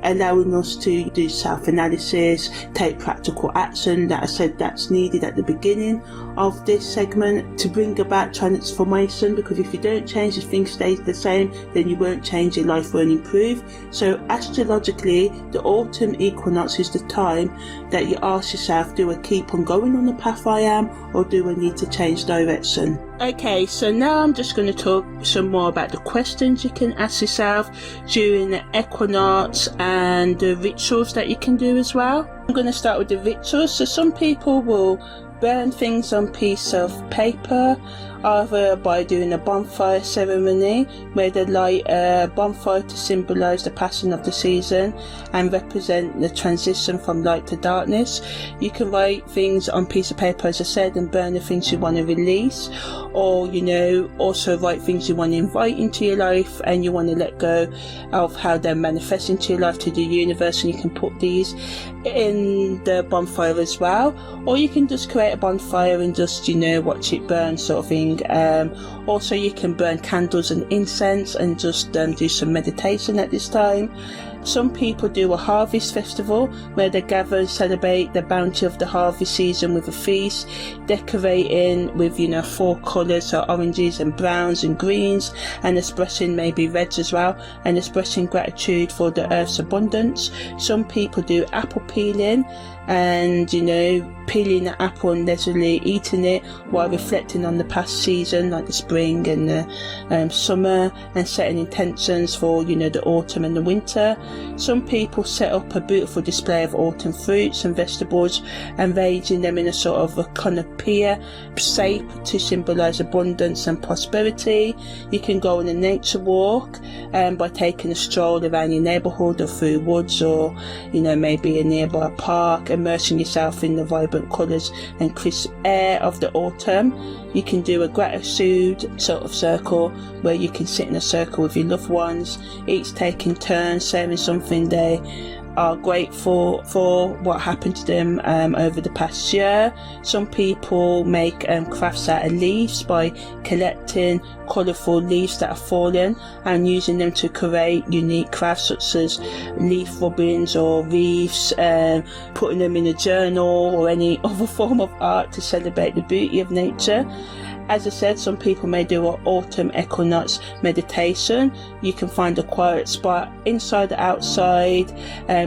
allowing us to do self-analysis, take practical action that I said that's needed at the beginning of this segment to bring about transformation, because if you don't change, if things stay the same, then you won't change, your life won't improve. So astrologically, the autumn equinox is the time that you ask yourself, do I keep on going on the path I am, or do I need to change direction? Okay, so now I'm just going to talk some more about the questions you can ask yourself during the equinox and the rituals that you can do as well. I'm going to start with the rituals. So some people will burn things on piece of paper, either by doing a bonfire ceremony where they light a bonfire to symbolise the passing of the season and represent the transition from light to darkness. You can write things on piece of paper, as I said, and burn the things you want to release, or also write things you want to invite into your life and you want to let go of how they're manifesting into your life to the universe, and you can put these in the bonfire as well. Or you can just create a bonfire and just watch it burn, sort of thing. Also you can burn candles and incense and just do some meditation at this time. Some people do a harvest festival where they gather and celebrate the bounty of the harvest season with a feast, decorating with 4 colours, so oranges and browns and greens, and expressing maybe reds as well, and expressing gratitude for the earth's abundance. Some people do apple peeling and peeling the apple and leisurely eating it while reflecting on the past season, like the spring and the summer, and setting intentions for the autumn and the winter. Some people set up a beautiful display of autumn fruits and vegetables, arranging them in a sort of a canopia shape to symbolise abundance and prosperity. You can go on a nature walk by taking a stroll around your neighbourhood or through woods, or maybe a nearby park, immersing yourself in the vibrant colours and crisp air of the autumn. You can do a gratitude sort of circle where you can sit in a circle with your loved ones, each taking turns sharing something they are grateful for what happened to them over the past year. Some people make crafts out of leaves by collecting colourful leaves that are fallen and using them to create unique crafts such as leaf rubbings or wreaths, putting them in a journal or any other form of art to celebrate the beauty of nature. As I said, some people may do an autumn equinox meditation. You can find a quiet spot inside or outside,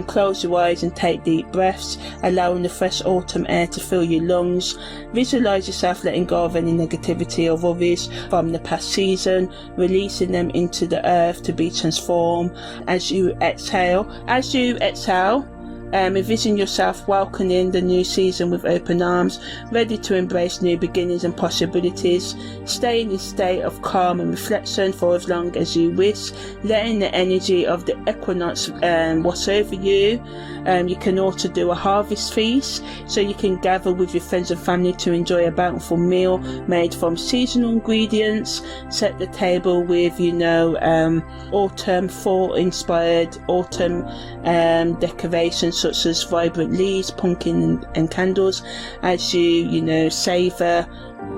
close your eyes and take deep breaths, allowing the fresh autumn air to fill your lungs. Visualise yourself letting go of any negativity or worries from the past season, releasing them into the earth to be transformed as you exhale. Envision yourself welcoming the new season with open arms, ready to embrace new beginnings and possibilities. Stay in this state of calm and reflection for as long as you wish, letting the energy of the equinox wash over you. You can also do a harvest feast, so you can gather with your friends and family to enjoy a bountiful meal made from seasonal ingredients. Set the table with autumn fall inspired autumn decorations such as vibrant leaves, pumpkin and candles, as you savour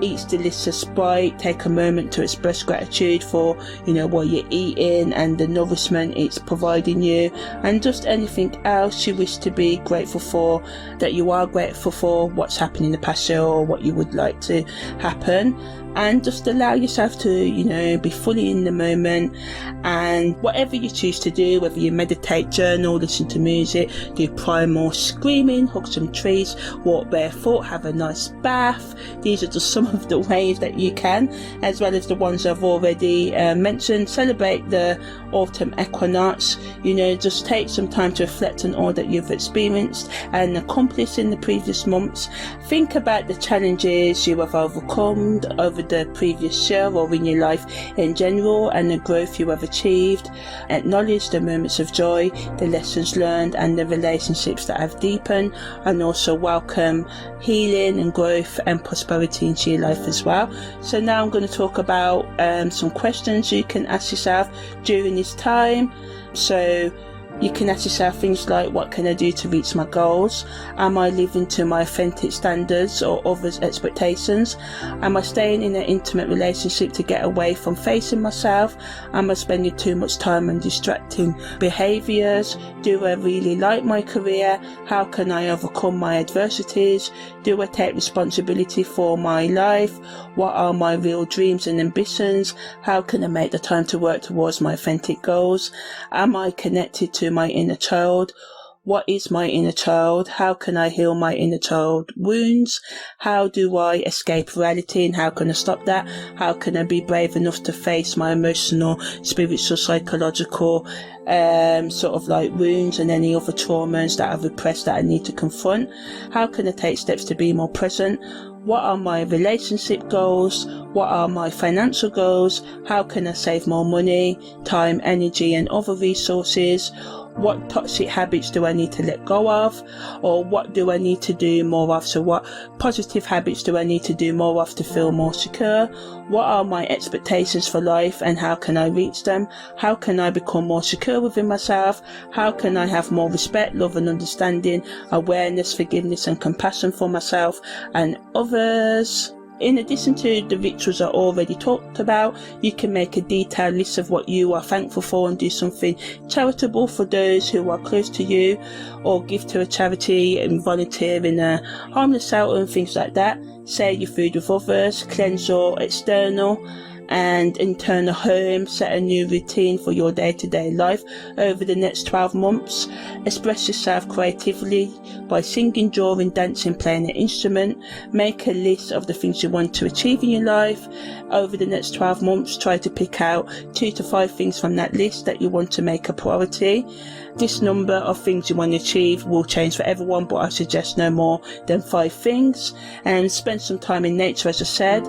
each delicious bite. Take a moment to express gratitude for what you're eating and the nourishment it's providing you, and just anything else you wish to be grateful for, that you are grateful for what's happened in the past year or what you would like to happen. And just allow yourself to be fully in the moment, and whatever you choose to do, whether you meditate, journal, listen to music, do primal screaming, hug some trees, walk barefoot, have a nice bath. These are just some of the ways that you can, as well as the ones I've already mentioned. Celebrate the autumn equinox. Just take some time to reflect on all that you've experienced and accomplished in the previous months. Think about the challenges you have overcome over the previous year or in your life in general, and the growth you have achieved. Acknowledge the moments of joy, the lessons learned and the relationships that have deepened, and also welcome healing and growth and prosperity into your life as well. So now I'm going to talk about some questions you can ask yourself during this time. So You can ask yourself things like, what can I do to reach my goals? Am I living to my authentic standards or others' expectations? Am I staying in an intimate relationship to get away from facing myself? Am I spending too much time on distracting behaviours? Do I really like my career? How can I overcome my adversities? Do I take responsibility for my life? What are my real dreams and ambitions? How can I make the time to work towards my authentic goals? Am I connected to my inner child? What is my inner child? How can I heal my inner child wounds? How do I escape reality, and how can I stop that? How can I be brave enough to face my emotional, spiritual, psychological sort of like wounds and any other traumas that I've repressed that I need to confront? How can I take steps to be more present? What are my relationship goals? What are my financial goals? How can I save more money, time, energy and other resources? What toxic habits do I need to let go of? Or what do I need to do more of? So what positive habits do I need to do more of to feel more secure? What are my expectations for life and how can I reach them? How can I become more secure within myself? How can I have more respect, love and understanding, awareness, forgiveness and compassion for myself and others? In addition to the rituals I already talked about, you can make a detailed list of what you are thankful for and do something charitable for those who are close to you, or give to a charity and volunteer in a homeless shelter and things like that. Share your food with others, cleanse your external and internal home, set a new routine for your day-to-day life over the next 12 months. Express yourself creatively by singing, drawing, dancing, playing an instrument. Make a list of the things you want to achieve in your life. Over the next 12 months, try to pick out 2 to 5 things from that list that you want to make a priority. This number of things you want to achieve will change for everyone, but I suggest no more than 5 things. And spend some time in nature, as I said.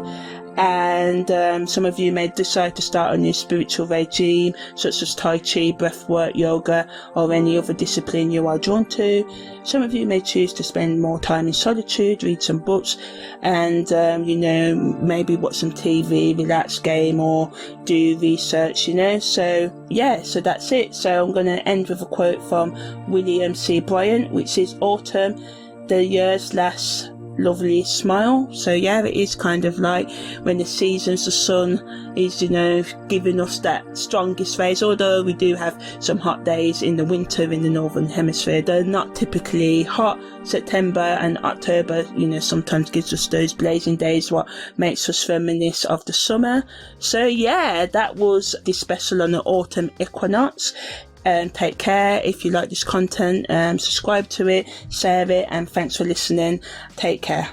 And some of you may decide to start a new spiritual regime such as Tai Chi, breathwork, yoga or any other discipline you are drawn to. Some of you may choose to spend more time in solitude, read some books and maybe watch some TV, relax, game or do research, so that's it. So I'm going to end with a quote from William C. Bryant, which is, autumn, the year's last lovely smile. So it is kind of like when the seasons, the sun is giving us that strongest phase, although we do have some hot days in the winter in the northern hemisphere. They're not typically hot. September and October sometimes gives us those blazing days, what makes us reminisce of the summer. So that was this special on the autumn equinox. Take care. If you like this content, subscribe to it, share it, and thanks for listening. Take care.